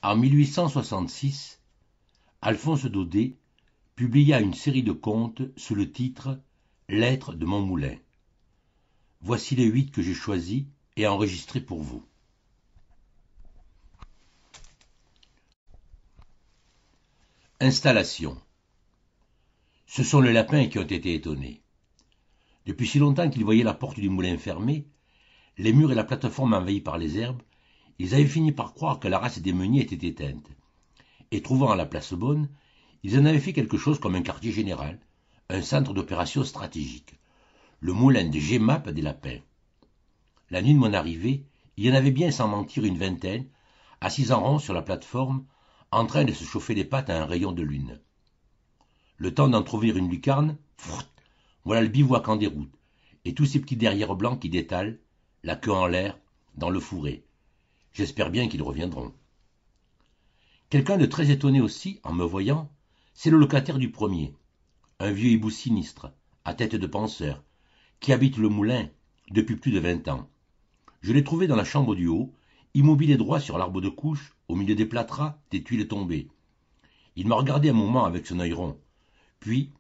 En 1866, Alphonse Daudet publia une série de contes sous le titre Lettres de mon moulin. Voici les 8 que j'ai choisis et enregistrés pour vous. Installation. Ce sont les lapins qui ont été étonnés. Depuis si longtemps qu'ils voyaient la porte du moulin fermée, les murs et la plateforme envahis par les herbes, ils avaient fini par croire que la race des meuniers était éteinte. Et trouvant à la place bonne, ils en avaient fait quelque chose comme un quartier général, un centre d'opération stratégique, le moulin de Gemap des lapins. La nuit de mon arrivée, il y en avait bien sans mentir une vingtaine, assis en rond sur la plateforme, en train de se chauffer les pattes à un rayon de lune. Le temps d'entr'ouvrir une lucarne, voilà le bivouac en déroute, et tous ces petits derrières blancs qui détalent, la queue en l'air, dans le fourré. J'espère bien qu'ils reviendront. Quelqu'un de très étonné aussi, en me voyant, c'est le locataire du premier, un vieux hibou sinistre, à tête de penseur, qui habite le moulin depuis plus de 20 ans. Je l'ai trouvé dans la chambre du haut, immobile et droit sur l'arbre de couche, au milieu des plâtras, des tuiles tombées. Il m'a regardé un moment avec son œil rond, puis,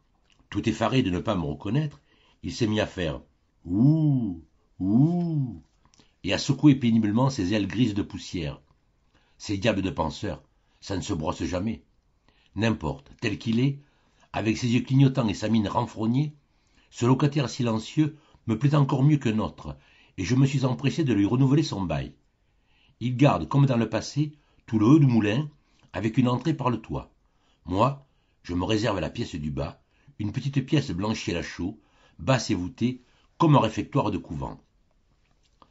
tout effaré de ne pas me reconnaître, il s'est mis à faire « Ouh, ouh » et à secouer péniblement ses ailes grises de poussière. Ces diables de penseurs, ça ne se brosse jamais. N'importe, tel qu'il est, avec ses yeux clignotants et sa mine renfrognée, ce locataire silencieux me plaît encore mieux qu'un autre, et je me suis empressé de lui renouveler son bail. Il garde, comme dans le passé, tout le haut du moulin, avec une entrée par le toit. Moi, je me réserve la pièce du bas, une petite pièce blanchie à la chaux, basse et voûtée, comme un réfectoire de couvent.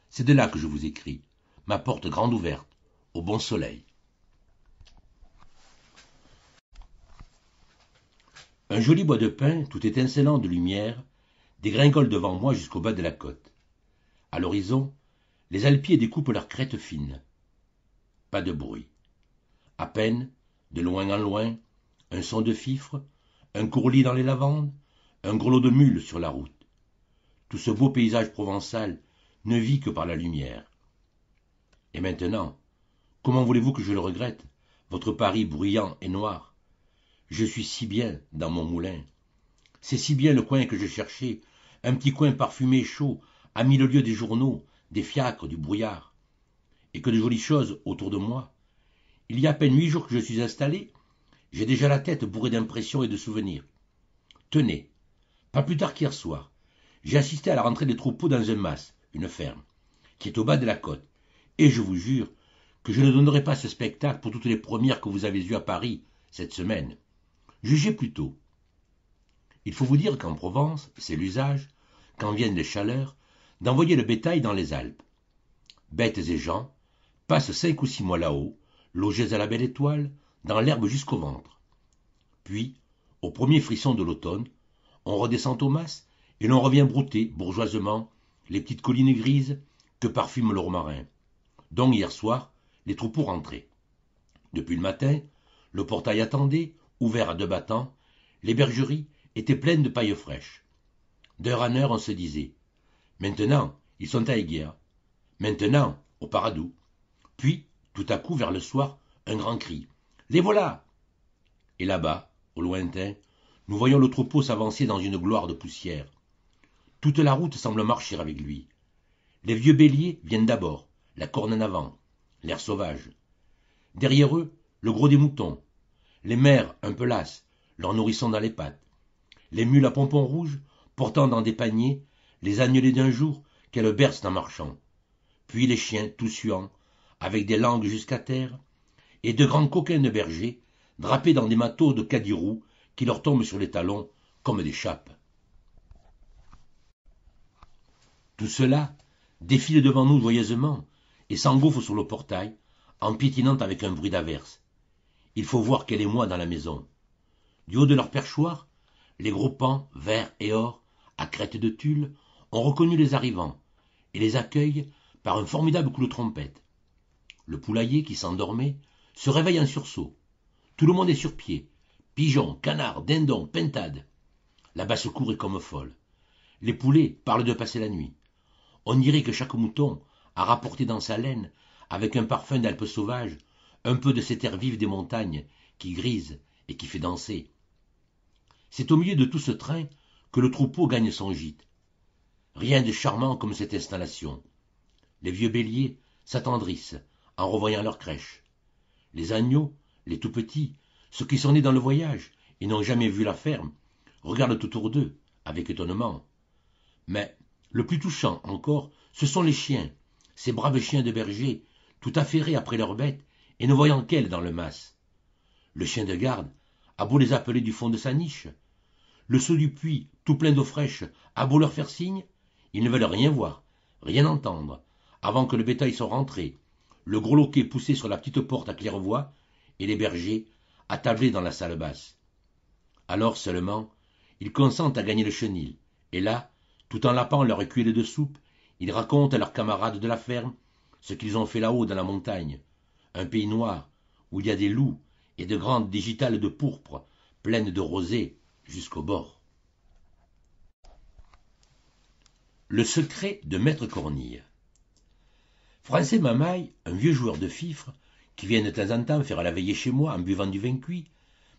C'est de là que je vous écris, ma porte grande ouverte, au bon soleil. Un joli bois de pin, tout étincelant de lumière, dégringole devant moi jusqu'au bas de la côte. À l'horizon, les alpiers découpent leurs crêtes fines. Pas de bruit. À peine, de loin en loin, un son de fifre, un courlis dans les lavandes, un grelot de mule sur la route. Tout ce beau paysage provençal ne vit que par la lumière. Et maintenant, comment voulez-vous que je le regrette, votre Paris bruyant et noir? Je suis si bien dans mon moulin. C'est si bien le coin que je cherchais, un petit coin parfumé et chaud, à 1000 lieues des journaux, des fiacres, du brouillard. Et que de jolies choses autour de moi. Il y a à peine 8 jours que je suis installé, j'ai déjà la tête bourrée d'impressions et de souvenirs. Tenez, pas plus tard qu'hier soir, j'ai assisté à la rentrée des troupeaux dans un mas, une ferme, qui est au bas de la côte, et je vous jure que je ne donnerai pas ce spectacle pour toutes les premières que vous avez eues à Paris cette semaine. Jugez plutôt. Il faut vous dire qu'en Provence, c'est l'usage, quand viennent les chaleurs, d'envoyer le bétail dans les Alpes. Bêtes et gens passent 5 ou 6 mois là-haut, logés à la belle étoile, dans l'herbe jusqu'au ventre. Puis, au premier frisson de l'automne, on redescend au mas et l'on revient brouter, bourgeoisement, les petites collines grises que parfume le romarin. Donc hier soir, les troupeaux rentraient. Depuis le matin, le portail attendait, ouvert à 2 battants, les bergeries étaient pleines de paille fraîche. D'heure en heure, on se disait « Maintenant, ils sont à Aiguière. Maintenant, au Paradou. » Puis, tout à coup, vers le soir, un grand cri « Les voilà !» Et là-bas, au lointain, nous voyons le troupeau s'avancer dans une gloire de poussière. Toute la route semble marcher avec lui. Les vieux béliers viennent d'abord, la corne en avant, l'air sauvage. Derrière eux, le gros des moutons. Les mères, un peu lasses, leurs nourrissons dans les pattes. Les mules à pompons rouges, portant dans des paniers les agnelés d'un jour qu'elles bercent en marchant. Puis les chiens, tout suants, avec des langues jusqu'à terre, et de grands coquins de berger, drapés dans des manteaux de cadirou qui leur tombent sur les talons comme des chapes. Tout cela défile devant nous joyeusement et s'engouffre sur le portail, en piétinant avec un bruit d'averse. Il faut voir quel émoi dans la maison. Du haut de leur perchoir, les gros pans, verts et or, à crête de tulle, ont reconnu les arrivants et les accueillent par un formidable coup de trompette. Le poulailler, qui s'endormait, se réveille en sursaut. Tout le monde est sur pied. Pigeons, canards, dindons, pintades. La basse-cour est comme folle. Les poulets parlent de passer la nuit. On dirait que chaque mouton a rapporté dans sa laine, avec un parfum d'Alpes sauvages, un peu de cette air vif des montagnes qui grise et qui fait danser. C'est au milieu de tout ce train que le troupeau gagne son gîte. Rien de charmant comme cette installation. Les vieux béliers s'attendrissent en revoyant leur crèche. Les agneaux, les tout petits, ceux qui sont nés dans le voyage et n'ont jamais vu la ferme, regardent autour d'eux avec étonnement. Mais le plus touchant encore, ce sont les chiens, ces braves chiens de berger, tout affairés après leurs bêtes et ne voyant qu'elles dans le mas. Le chien de garde a beau les appeler du fond de sa niche, le seau du puits, tout plein d'eau fraîche, a beau leur faire signe, ils ne veulent rien voir, rien entendre, avant que le bétail soit rentré, le gros loquet poussé sur la petite porte à claire-voie, et les bergers attablés dans la salle basse. Alors seulement, ils consentent à gagner le chenil, et là, tout en lapant leur écuelle de soupe, ils racontent à leurs camarades de la ferme ce qu'ils ont fait là-haut dans la montagne, un pays noir, où il y a des loups et de grandes digitales de pourpre, pleines de rosée jusqu'au bord. Le secret de Maître Cornille. Français Mamaille, un vieux joueur de fifre, qui vient de temps en temps faire la veillée chez moi en buvant du vin cuit,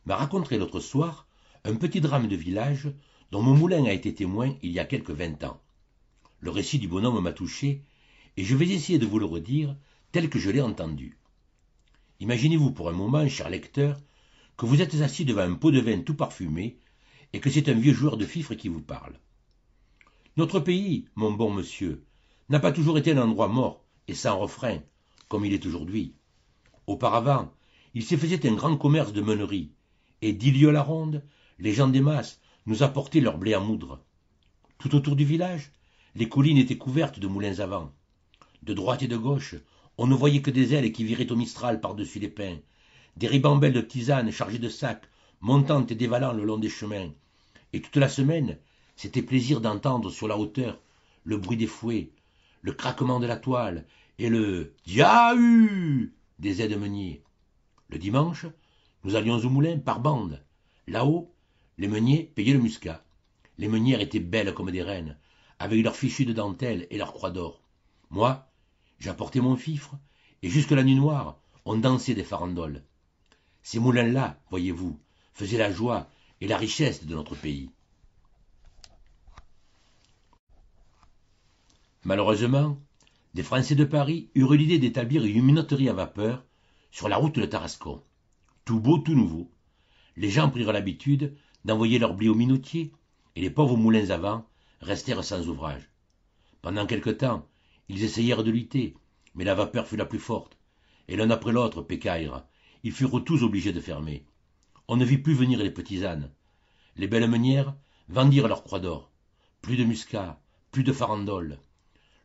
m'a raconté l'autre soir un petit drame de village dont mon moulin a été témoin il y a quelque 20 ans. Le récit du bonhomme m'a touché, et je vais essayer de vous le redire tel que je l'ai entendu. Imaginez-vous pour un moment, cher lecteur, que vous êtes assis devant un pot de vin tout parfumé, et que c'est un vieux joueur de fifre qui vous parle. Notre pays, mon bon monsieur, n'a pas toujours été un endroit mort et sans refrain, comme il est aujourd'hui. Auparavant, il s'y faisait un grand commerce de meuneries, et d'Ilieu à la ronde, les gens des masses nous apportaient leur blé à moudre. Tout autour du village, les collines étaient couvertes de moulins à vent. De droite et de gauche, on ne voyait que des ailes qui viraient au mistral par-dessus les pins, des ribambelles de tisanes chargées de sacs, montant et dévalant le long des chemins. Et toute la semaine, c'était plaisir d'entendre sur la hauteur le bruit des fouets, le craquement de la toile et le « Diahu » des aides-meuniers. Le dimanche, nous allions au moulin par bande. Là-haut, les meuniers payaient le muscat. Les meunières étaient belles comme des reines, avec leurs fichus de dentelle et leurs croix d'or. Moi, j'apportais mon fifre, et jusque la nuit noire, on dansait des farandoles. Ces moulins-là, voyez-vous, faisaient la joie et la richesse de notre pays. Malheureusement, des Français de Paris eurent l'idée d'établir une minoterie à vapeur sur la route de Tarascon. Tout beau, tout nouveau. Les gens prirent l'habitude d'envoyer leur blé aux minotiers, et les pauvres moulins à vent restèrent sans ouvrage. Pendant quelque temps, ils essayèrent de lutter, mais la vapeur fut la plus forte, et l'un après l'autre pécaïrent. Ils furent tous obligés de fermer. On ne vit plus venir les petits ânes. Les belles meunières vendirent leurs croix d'or. Plus de muscat, plus de farandoles.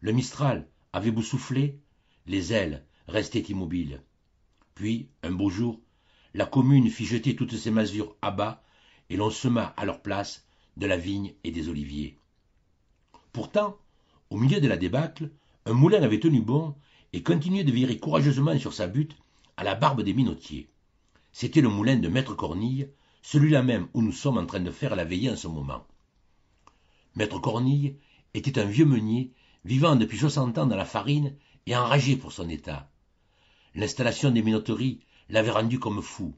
Le mistral avait beau souffler, les ailes restaient immobiles. Puis, un beau jour, la commune fit jeter toutes ses masures à bas, et l'on sema à leur place de la vigne et des oliviers. Pourtant, au milieu de la débâcle, un moulin avait tenu bon et continuait de virer courageusement sur sa butte à la barbe des minotiers. C'était le moulin de Maître Cornille, celui-là même où nous sommes en train de faire la veillée en ce moment. Maître Cornille était un vieux meunier vivant depuis 60 ans dans la farine et enragé pour son état. L'installation des minoteries l'avait rendu comme fou.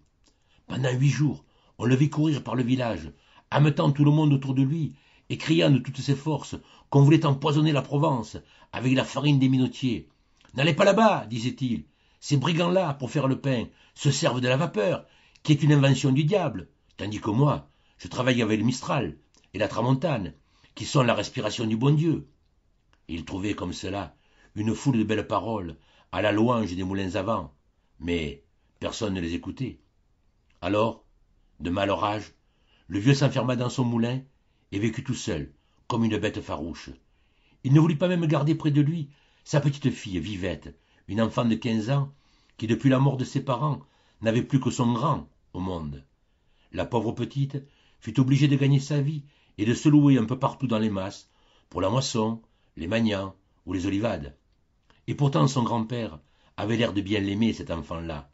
Pendant 8 jours, on le vit courir par le village, ameutant tout le monde autour de lui et criant de toutes ses forces qu'on voulait empoisonner la Provence avec la farine des minotiers. « N'allez pas là-bas, disait-il, ces brigands-là, pour faire le pain, se servent de la vapeur, qui est une invention du diable, tandis que moi, je travaille avec le Mistral et la Tramontane, qui sont la respiration du bon Dieu. » Et il trouvait comme cela une foule de belles paroles à la louange des moulins à vent, mais personne ne les écoutait. Alors, de malheur, le vieux s'enferma dans son moulin et vécut tout seul, comme une bête farouche. Il ne voulut pas même garder près de lui sa petite fille Vivette, une enfant de 15 ans, qui depuis la mort de ses parents n'avait plus que son grand au monde. La pauvre petite fut obligée de gagner sa vie et de se louer un peu partout dans les masses, pour la moisson, les magnans ou les olivades. Et pourtant son grand-père avait l'air de bien l'aimer, cet enfant-là.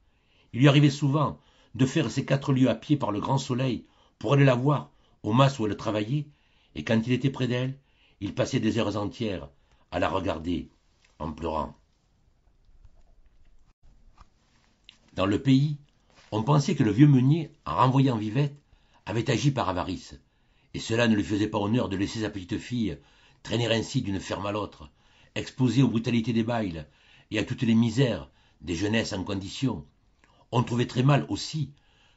Il lui arrivait souvent de faire ses 4 lieues à pied par le grand soleil pour aller la voir au mas où elle travaillait, et quand il était près d'elle, il passait des heures entières à la regarder en pleurant. Dans le pays, on pensait que le vieux meunier, en renvoyant Vivette, avait agi par avarice, et cela ne lui faisait pas honneur de laisser sa petite fille traîner ainsi d'une ferme à l'autre, exposée aux brutalités des bails et à toutes les misères des jeunesses en condition. On trouvait très mal aussi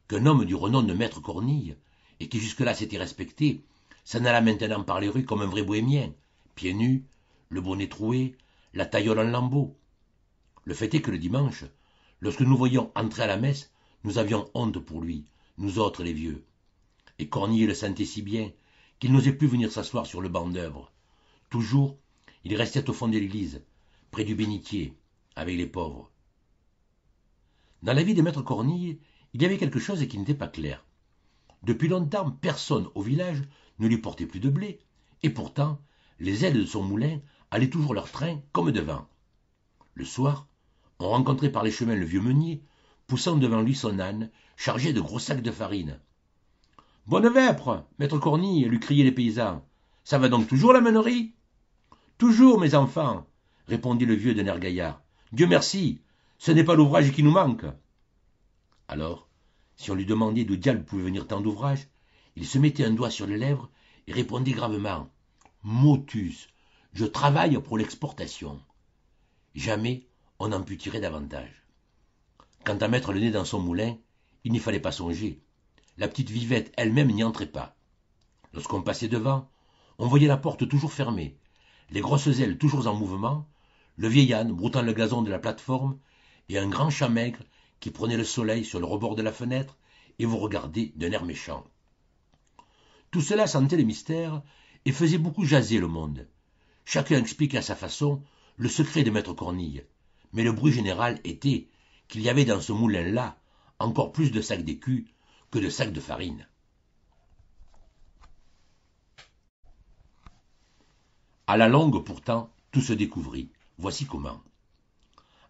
qu'un homme du renom de maître Cornille, et qui jusque-là s'était respecté, s'en alla maintenant par les rues comme un vrai bohémien, pieds nus, le bonnet troué, la taillole en lambeaux. Le fait est que le dimanche, lorsque nous voyions entrer à la messe, nous avions honte pour lui, nous autres les vieux. Et Cornille le sentait si bien qu'il n'osait plus venir s'asseoir sur le banc d'œuvre. Toujours, il restait au fond de l'église, près du bénitier, avec les pauvres. Dans la vie de maître Cornille, il y avait quelque chose qui n'était pas clair. Depuis longtemps, personne au village ne lui portait plus de blé, et pourtant, les ailes de son moulin allaient toujours leur train comme devant. Le soir, on rencontrait par les chemins le vieux meunier, poussant devant lui son âne, chargé de gros sacs de farine. « Bonne vêpre, maître Cornille !» lui criaient les paysans. « Ça va donc toujours la meunerie ?»« Toujours, mes enfants !» répondit le vieux d'un air gaillard. « Dieu merci, ce n'est pas l'ouvrage qui nous manque. » Alors, si on lui demandait d'où diable pouvait venir tant d'ouvrages, il se mettait un doigt sur les lèvres et répondait gravement « Motus, je travaille pour l'exportation. » Jamais on n'en put tirer davantage. Quant à mettre le nez dans son moulin, il n'y fallait pas songer. La petite Vivette elle-même n'y entrait pas. Lorsqu'on passait devant, on voyait la porte toujours fermée, les grosses ailes toujours en mouvement, le vieil âne broutant le gazon de la plateforme et un grand chat maigre qui prenait le soleil sur le rebord de la fenêtre et vous regardait d'un air méchant. Tout cela sentait le mystère et faisait beaucoup jaser le monde. Chacun expliquait à sa façon le secret de maître Cornille, mais le bruit général était qu'il y avait dans ce moulin-là encore plus de sacs d'écus que de sacs de farine. À la longue, pourtant, tout se découvrit. Voici comment.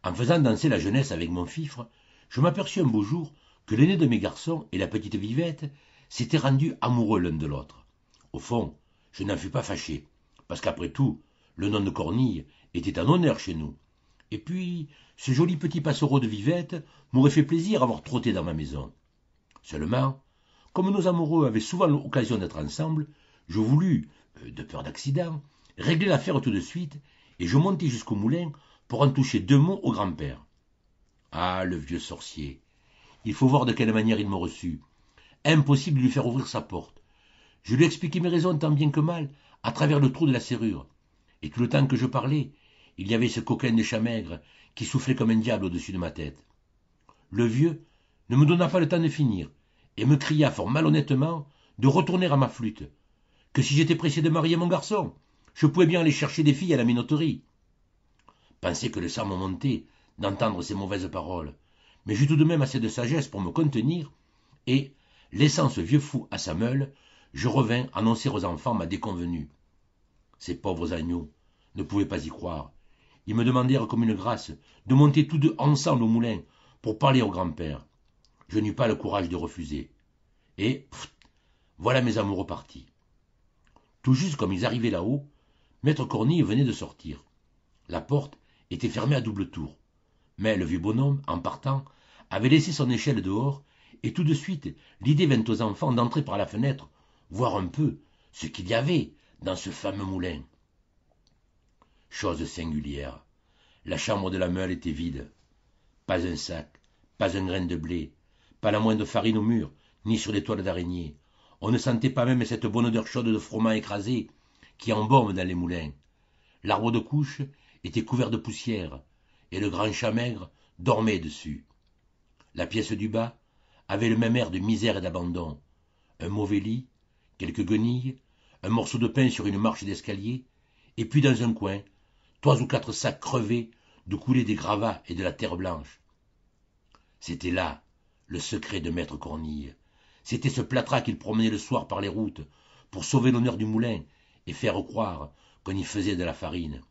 En faisant danser la jeunesse avec mon fifre, je m'aperçus un beau jour que l'aîné de mes garçons et la petite Vivette s'étaient rendus amoureux l'un de l'autre. Au fond, je n'en fus pas fâché, parce qu'après tout, le nom de Cornille était en honneur chez nous. Et puis, ce joli petit passereau de Vivette m'aurait fait plaisir à avoir trotté dans ma maison. Seulement, comme nos amoureux avaient souvent l'occasion d'être ensemble, je voulus, de peur d'accident, régler l'affaire tout de suite, et je montai jusqu'au moulin pour en toucher 2 mots au grand-père. Ah, le vieux sorcier! Il faut voir de quelle manière il me reçut. Impossible de lui faire ouvrir sa porte. Je lui expliquai mes raisons tant bien que mal, à travers le trou de la serrure. Et tout le temps que je parlais, il y avait ce coquin de chat maigre qui soufflait comme un diable au-dessus de ma tête. Le vieux ne me donna pas le temps de finir, et me cria fort malhonnêtement de retourner à ma flûte, que si j'étais pressé de marier mon garçon, je pouvais bien aller chercher des filles à la minoterie. Pensez que le sang me montait d'entendre ces mauvaises paroles, mais j'eus tout de même assez de sagesse pour me contenir, et, laissant ce vieux fou à sa meule, je revins annoncer aux enfants ma déconvenue. Ces pauvres agneaux ne pouvaient pas y croire. Ils me demandèrent comme une grâce de monter tous deux ensemble au moulin pour parler au grand-père. Je n'eus pas le courage de refuser. Et, voilà mes amoureux partis. Tout juste comme ils arrivaient là-haut, maître Cornille venait de sortir. La porte était fermée à double tour. Mais le vieux bonhomme, en partant, avait laissé son échelle dehors, et tout de suite, l'idée vint aux enfants d'entrer par la fenêtre, voir un peu ce qu'il y avait dans ce fameux moulin. Chose singulière, la chambre de la meule était vide. Pas un sac, pas un grain de blé, pas la moindre farine au mur, ni sur les toiles d'araignée. On ne sentait pas même cette bonne odeur chaude de froment écrasé qui embaume dans les moulins. L'arbre de couche était couvert de poussière, et le grand chat maigre dormait dessus. La pièce du bas avait le même air de misère et d'abandon. Un mauvais lit, quelques guenilles, un morceau de pain sur une marche d'escalier, et puis dans un coin, 3 ou 4 sacs crevés d'où coulaient des gravats et de la terre blanche. C'était là le secret de maître Cornille. C'était ce plâtras qu'il promenait le soir par les routes pour sauver l'honneur du moulin et faire croire qu'on y faisait de la farine.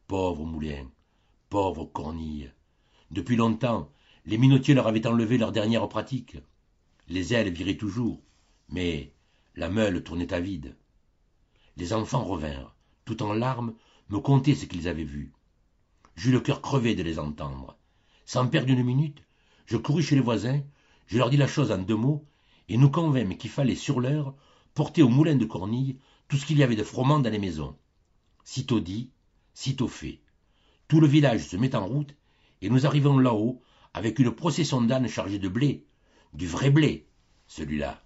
Pauvre moulin, pauvre Cornille. Depuis longtemps, les minotiers leur avaient enlevé leur dernière pratique. Les ailes viraient toujours, mais la meule tournait à vide. Les enfants revinrent, tout en larmes, me conter ce qu'ils avaient vu. J'eus le cœur crevé de les entendre. Sans perdre une minute, Je courus chez les voisins, je leur dis la chose en 2 mots, et nous convînmes qu'il fallait sur l'heure porter au moulin de Cornille tout ce qu'il y avait de froment dans les maisons. Sitôt dit, sitôt fait. Tout le village se met en route, et nous arrivons là-haut avec une procession d'ânes chargés de blé, du vrai blé, celui-là.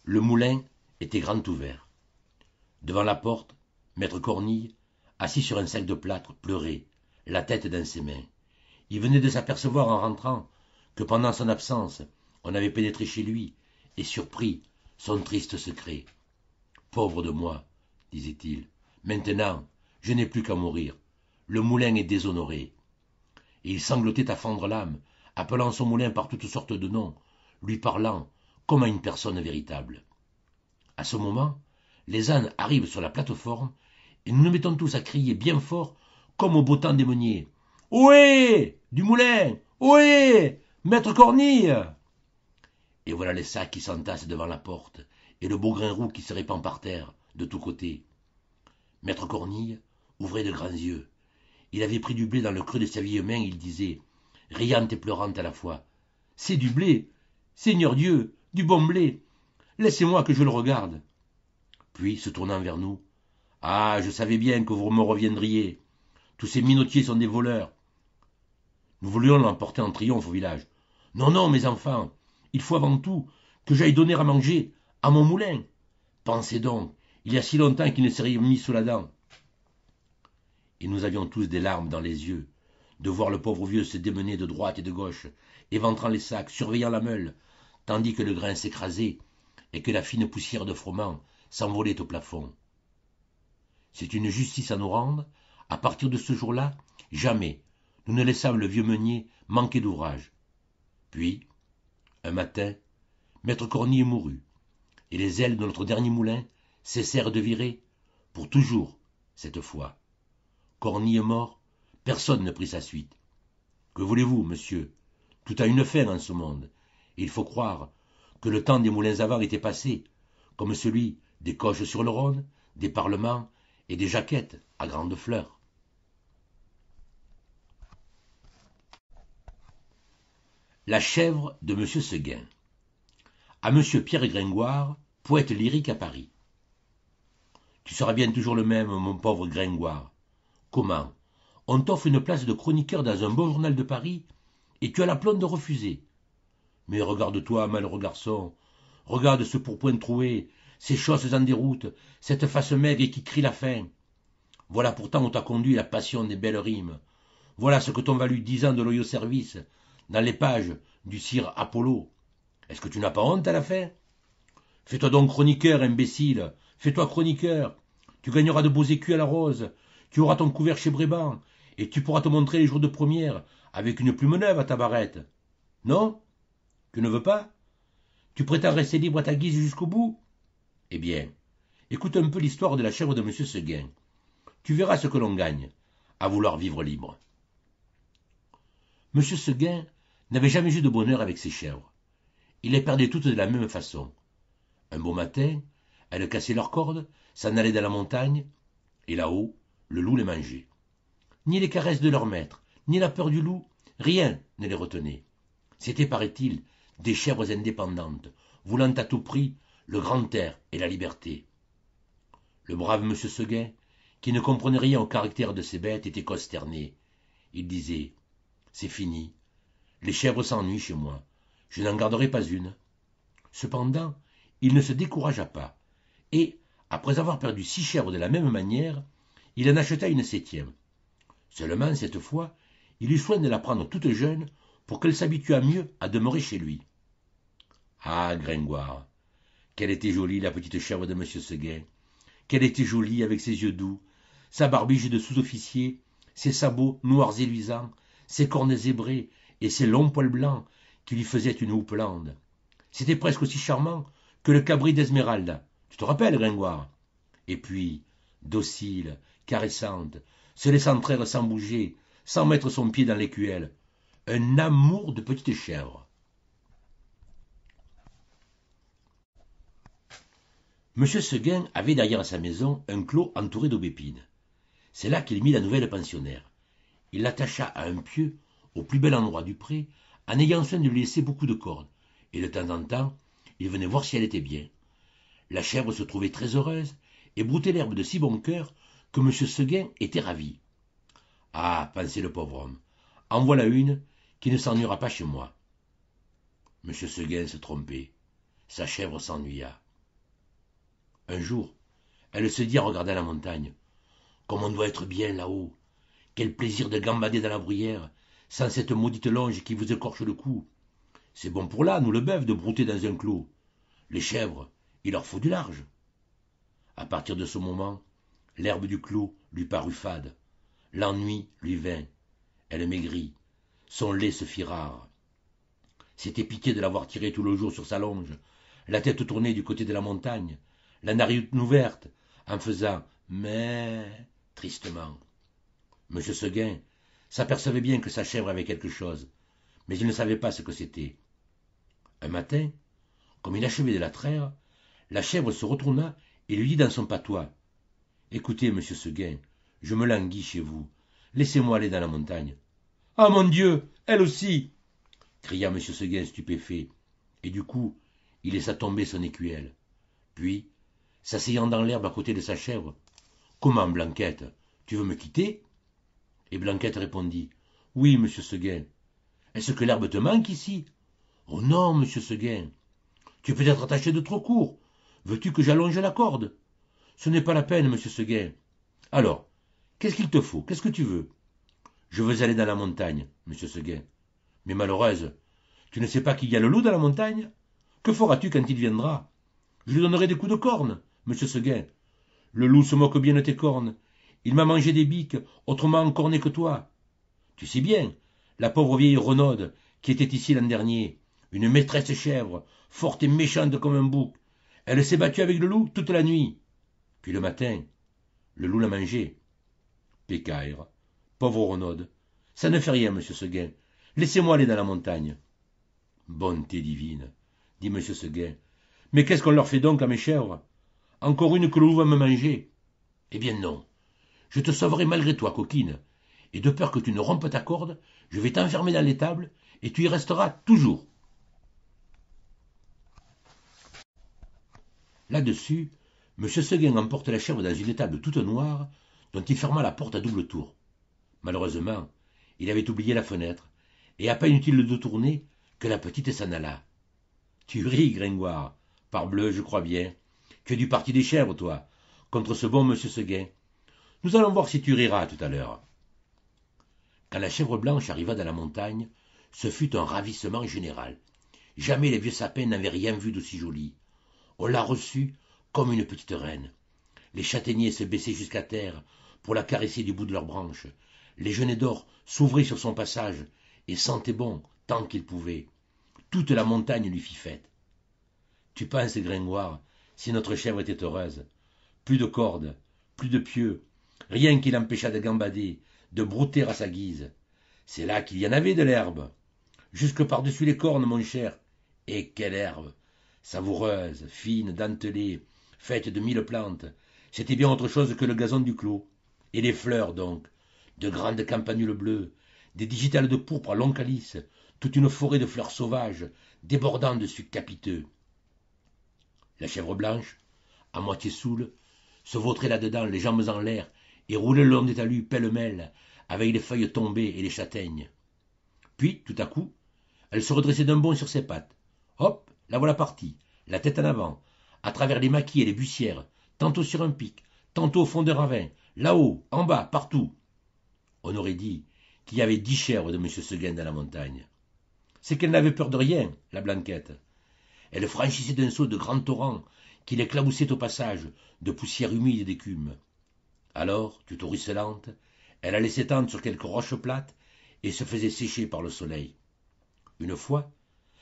Le moulin était grand ouvert. Devant la porte, maître Cornille, assis sur un sac de plâtre, pleurait, la tête dans ses mains. Il venait de s'apercevoir en rentrant que pendant son absence, on avait pénétré chez lui et surpris son triste secret. Pauvre de moi, disait-il, maintenant, je n'ai plus qu'à mourir. Le moulin est déshonoré. Et il sanglotait à fendre l'âme, appelant son moulin par toutes sortes de noms, lui parlant comme à une personne véritable. À ce moment, les ânes arrivent sur la plate-forme, et nous nous mettons tous à crier bien fort, comme au beau temps des meuniers. « Ohé, du moulin! Ohé, maître Cornille !» Et voilà les sacs qui s'entassent devant la porte, et le beau grain roux qui se répand par terre, de tous côtés. Maître Cornille ouvrait de grands yeux. Il avait pris du blé dans le creux de sa vieille main, il disait, riante et pleurante à la fois, « C'est du blé, Seigneur Dieu, du bon blé, laissez-moi que je le regarde. » Puis, se tournant vers nous, « Ah, je savais bien que vous me reviendriez. Tous ces minotiers sont des voleurs. » Nous voulions l'emporter en triomphe au village. « Non, non, mes enfants, il faut avant tout que j'aille donner à manger à mon moulin. Pensez donc, il y a si longtemps qu'il ne s'est rien mis sous la dent. » Et nous avions tous des larmes dans les yeux, de voir le pauvre vieux se démener de droite et de gauche, éventrant les sacs, surveillant la meule, tandis que le grain s'écrasait et que la fine poussière de froment s'envolait au plafond. C'est une justice à nous rendre. À partir de ce jour-là, jamais nous ne laissâmes le vieux meunier manquer d'ouvrage. Puis, un matin, maître Cornille mourut, et les ailes de notre dernier moulin cessèrent de virer, pour toujours, cette fois. Cornille mort, personne ne prit sa suite. Que voulez-vous, monsieur? Tout a une fin en ce monde, et il faut croire que le temps des moulins à vent était passé, comme celui des coches sur le Rhône, des parlements et des jaquettes à grandes fleurs. La chèvre de M. Seguin. À M. Pierre Gringoire, poète lyrique à Paris. Tu seras bien toujours le même, mon pauvre Gringoire. Comment? On t'offre une place de chroniqueur dans un beau journal de Paris, et tu as l'aplomb de refuser. Mais regarde-toi, malheureux garçon, regarde ce pourpoint troué, ces chausses en déroute, cette face maigre qui crie la faim. Voilà pourtant où t'a conduit la passion des belles rimes. Voilà ce que t'ont valu 10 ans de loyaux services dans les pages du sire Apollo. Est-ce que tu n'as pas honte à la fin? Fais-toi donc chroniqueur, imbécile, fais-toi chroniqueur. Tu gagneras de beaux écus à la rose, tu auras ton couvert chez Bréban, et tu pourras te montrer les jours de première avec une plume neuve à ta barrette. Non? Tu ne veux pas? Tu prétends rester libre à ta guise jusqu'au bout? Eh bien, écoute un peu l'histoire de la chèvre de M. Seguin. Tu verras ce que l'on gagne à vouloir vivre libre. M. Seguin n'avait jamais eu de bonheur avec ses chèvres. Il les perdait toutes de la même façon. Un beau matin, elles cassaient leurs cordes, s'en allaient dans la montagne, et là-haut, le loup les mangeait. Ni les caresses de leur maître, ni la peur du loup, rien ne les retenait. C'étaient, paraît-il, des chèvres indépendantes, voulant à tout prix le grand air et la liberté. Le brave M. Seguin, qui ne comprenait rien au caractère de ces bêtes, était consterné. Il disait « C'est fini, les chèvres s'ennuient chez moi, je n'en garderai pas une. » Cependant, il ne se découragea pas, et, après avoir perdu 6 chèvres de la même manière, il en acheta une 7e. Seulement, cette fois, il eut soin de la prendre toute jeune pour qu'elle s'habituât mieux à demeurer chez lui. Ah, Gringoire, qu'elle était jolie, la petite chèvre de M. Seguin, qu'elle était jolie avec ses yeux doux, sa barbiche de sous-officier, ses sabots noirs et luisants, ses cornes zébrées et ses longs poils blancs qui lui faisaient une houppelande. C'était presque aussi charmant que le cabri d'Esmeralda. Tu te rappelles, Gringoire? Et puis, docile, caressante, se laissant traire sans bouger, sans mettre son pied dans l'écuelle. Un amour de petite chèvre. M. Seguin avait derrière sa maison un clos entouré d'aubépines. C'est là qu'il mit la nouvelle pensionnaire. Il l'attacha à un pieu au plus bel endroit du pré, en ayant soin de lui laisser beaucoup de cordes, et de temps en temps, il venait voir si elle était bien. La chèvre se trouvait très heureuse, et broutait l'herbe de si bon cœur que M. Seguin était ravi. Ah, pensait le pauvre homme, en voilà une qui ne s'ennuiera pas chez moi. M. Seguin se trompait. Sa chèvre s'ennuya. Un jour, elle se dit en regardant la montagne, « Comme on doit être bien là-haut! Quel plaisir de gambader dans la bruyère, sans cette maudite longe qui vous écorche le cou! C'est bon pour l'âne ou le bœuf de brouter dans un clos. Les chèvres, il leur faut du large. » À partir de ce moment, l'herbe du clos lui parut fade. L'ennui lui vint. Elle maigrit. Son lait se fit rare. C'était pitié de l'avoir tiré tout le jour sur sa longe, la tête tournée du côté de la montagne, la narine ouverte, en faisant « mais » tristement. M. Seguin s'apercevait bien que sa chèvre avait quelque chose, mais il ne savait pas ce que c'était. Un matin, comme il achevait de la traire, la chèvre se retourna et lui dit dans son patois, « Écoutez, M. Seguin, je me languis chez vous. Laissez-moi aller dans la montagne. »« Ah, mon Dieu, elle aussi !» cria M. Seguin stupéfait, et du coup, il laissa tomber son écuelle. Puis, s'asseyant dans l'herbe à côté de sa chèvre, « Comment, Blanquette, tu veux me quitter ?» Et Blanquette répondit, « Oui, M. Seguin. Est-ce que l'herbe te manque ici ?»« Oh non, M. Seguin. Tu es peut-être attaché de trop court. Veux-tu que j'allonge la corde ? Ce n'est pas la peine, M. Seguin. Alors, qu'est-ce qu'il te faut? Qu'est-ce que tu veux ? Je veux aller dans la montagne, M. Seguin. Mais malheureuse, tu ne sais pas qu'il y a le loup dans la montagne? Que feras-tu quand il viendra? Je lui donnerai des coups de corne, M. Seguin. Le loup se moque bien de tes cornes. Il m'a mangé des biques, autrement cornées que toi. Tu sais bien, la pauvre vieille Renaude, qui était ici l'an dernier, une maîtresse chèvre, forte et méchante comme un bouc, elle s'est battue avec le loup toute la nuit. Puis le matin, le loup l'a mangée. Pécaire, pauvre Renaude, ça ne fait rien, M. Seguin. Laissez-moi aller dans la montagne. Bonté divine, dit M. Seguin. Mais qu'est-ce qu'on leur fait donc à mes chèvres? Encore une que le loup va me manger? Eh bien non. Je te sauverai malgré toi, coquine, et de peur que tu ne rompes ta corde, je vais t'enfermer dans l'étable, et tu y resteras toujours. Là-dessus, M. Seguin emporte la chèvre dans une étable toute noire, dont il ferma la porte à double tour. Malheureusement, il avait oublié la fenêtre, et à peine eut-il de tourner que la petite s'en alla. Tu ris, Gringoire. Parbleu, je crois bien. Tu es du parti des chèvres, toi, contre ce bon M. Seguin. Nous allons voir si tu riras tout à l'heure. Quand la chèvre blanche arriva dans la montagne, ce fut un ravissement général. Jamais les vieux sapins n'avaient rien vu d'aussi joli. On la reçut comme une petite reine. Les châtaigniers se baissaient jusqu'à terre pour la caresser du bout de leurs branches. Les genêts d'or s'ouvraient sur son passage et sentaient bon tant qu'ils pouvaient. Toute la montagne lui fit fête. Tu penses, Gringoire, si notre chèvre était heureuse? Plus de cordes, plus de pieux, rien qui l'empêchât de gambader, de brouter à sa guise. C'est là qu'il y en avait de l'herbe. Jusque par-dessus les cornes, mon cher. Et quelle herbe! Savoureuse, fine, dentelée, faite de 1000 plantes. C'était bien autre chose que le gazon du clos. Et les fleurs, donc, de grandes campanules bleues, des digitales de pourpre à long calice, toute une forêt de fleurs sauvages, débordant de sucs capiteux. La chèvre blanche, à moitié saoule, se vautrait là-dedans, les jambes en l'air, et roulait le long des talus pêle-mêle, avec les feuilles tombées et les châtaignes. Puis, tout à coup, elle se redressait d'un bond sur ses pattes. Hop, la voilà partie, la tête en avant, à travers les maquis et les bussières, tantôt sur un pic, tantôt au fond d'un ravin, là-haut, en bas, partout. On aurait dit qu'il y avait 10 chèvres de M. Seguin dans la montagne. C'est qu'elle n'avait peur de rien, la Blanquette. Elle franchissait d'un saut de grands torrents qui l'éclaboussaient au passage, de poussière humide et d'écume. Alors, toute ruisselante, elle allait s'étendre sur quelques roches plates et se faisait sécher par le soleil. Une fois,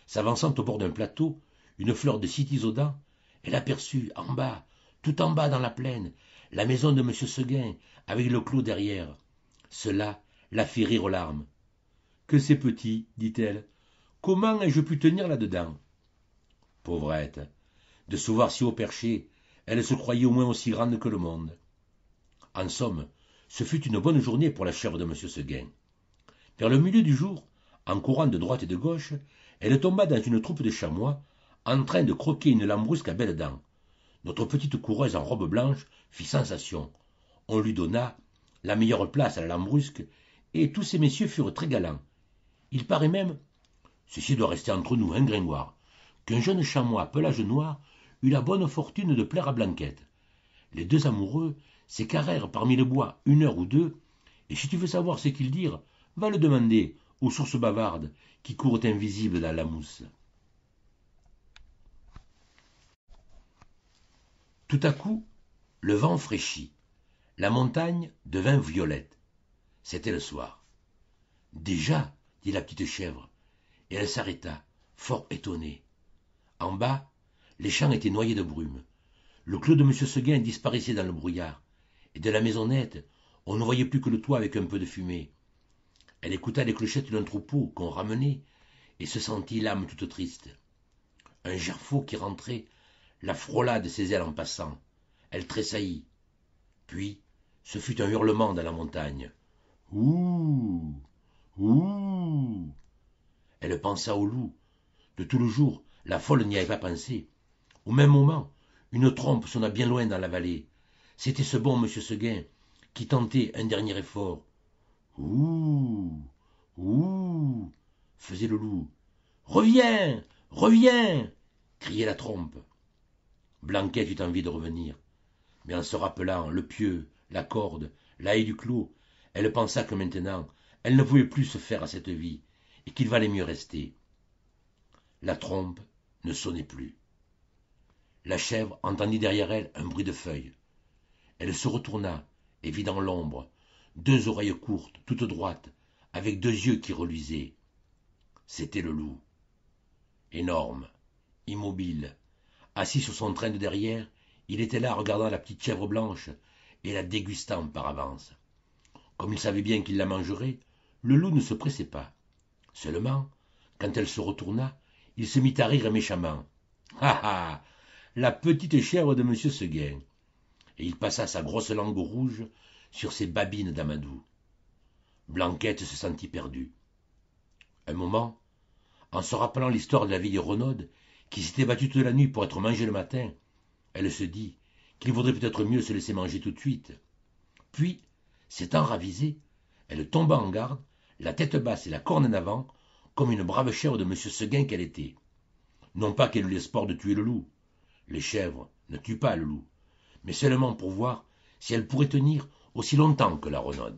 s'avançant au bord d'un plateau, une fleur de cytisodant, elle aperçut, en bas, tout en bas dans la plaine, la maison de M. Seguin, avec le clos derrière. Cela la fit rire aux larmes. « Que c'est petit, dit-elle. Comment ai-je pu tenir là-dedans ?» Pauvrette, de se voir si haut perché, elle se croyait au moins aussi grande que le monde. En somme, ce fut une bonne journée pour la chèvre de M. Seguin. Vers le milieu du jour, en courant de droite et de gauche, elle tomba dans une troupe de chamois, en train de croquer une lambrusque à belles dents. Notre petite coureuse en robe blanche fit sensation. On lui donna la meilleure place à la lambrusque, et tous ces messieurs furent très galants. Il paraît même, ceci doit rester entre nous, hein, Gringoire, qu'un jeune chamois pelage noir eut la bonne fortune de plaire à Blanquette. Les deux amoureux s'écarèrent parmi les bois 1 heure ou 2, et si tu veux savoir ce qu'ils dirent, va le demander aux sources bavardes qui courent invisibles dans la mousse. Tout à coup, le vent fraîchit. La montagne devint violette. C'était le soir. Déjà, dit la petite chèvre, et elle s'arrêta, fort étonnée. En bas, les champs étaient noyés de brume. Le clos de M. Seguin disparaissait dans le brouillard, et de la maisonnette, on ne voyait plus que le toit avec un peu de fumée. Elle écouta les clochettes d'un troupeau qu'on ramenait, et se sentit l'âme toute triste. Un gerfaut qui rentrait la frôla de ses ailes en passant. Elle tressaillit. Puis, ce fut un hurlement dans la montagne. Ouh! Ouh! Elle pensa au loup. De tout le jour, la folle n'y avait pas pensé. Au même moment, une trompe sonna bien loin dans la vallée. C'était ce bon M. Seguin qui tentait un dernier effort. Ouh! Ouh! Faisait le loup. Reviens! Reviens! Criait la trompe. Blanquette eut envie de revenir, mais en se rappelant le pieu, la corde, la haie du clos, elle pensa que maintenant, elle ne pouvait plus se faire à cette vie, et qu'il valait mieux rester. La trompe ne sonnait plus. La chèvre entendit derrière elle un bruit de feuilles. Elle se retourna et vit dans l'ombre 2 oreilles courtes, toutes droites, avec 2 yeux qui reluisaient. C'était le loup. Énorme, immobile, assis sur son train de derrière, il était là regardant la petite chèvre blanche et la dégustant par avance. Comme il savait bien qu'il la mangerait, le loup ne se pressait pas. Seulement, quand elle se retourna, il se mit à rire méchamment. Ah ah, la petite chèvre de M. Seguin. Et il passa sa grosse langue rouge sur ses babines d'amadou. Blanquette se sentit perdue. Un moment, en se rappelant l'histoire de la vieille Renaud, qui s'était battue toute la nuit pour être mangée le matin, elle se dit qu'il vaudrait peut-être mieux se laisser manger tout de suite. Puis, s'étant ravisée, elle tomba en garde, la tête basse et la corne en avant, comme une brave chèvre de M. Seguin qu'elle était. Non pas qu'elle eût l'espoir de tuer le loup. Les chèvres ne tuent pas le loup, mais seulement pour voir si elle pourrait tenir aussi longtemps que la Renaud.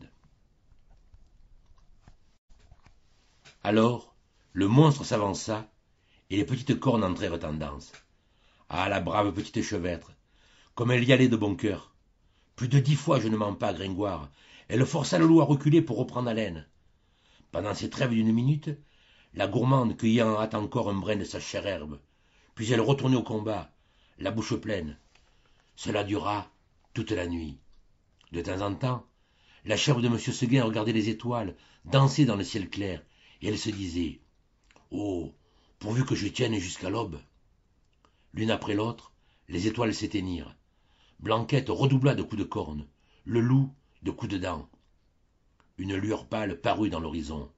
Alors, le monstre s'avança, et les petites cornes entrèrent en danse. Ah, la brave petite chevêtre, comme elle y allait de bon cœur. Plus de 10 fois, je ne mens pas, Gringoire, elle força le loup à reculer pour reprendre haleine. Pendant ces trêves d'1 minute, la gourmande cueillit en hâte encore un brin de sa chère herbe, puis elle retournait au combat, la bouche pleine. Cela dura toute la nuit. De temps en temps, la chèvre de M. Seguin regardait les étoiles danser dans le ciel clair, et elle se disait « Oh, pourvu que je tienne jusqu'à l'aube !» L'une après l'autre, les étoiles s'éteignirent. Blanquette redoubla de coups de corne, le loup de coups de dents. Une lueur pâle parut dans l'horizon.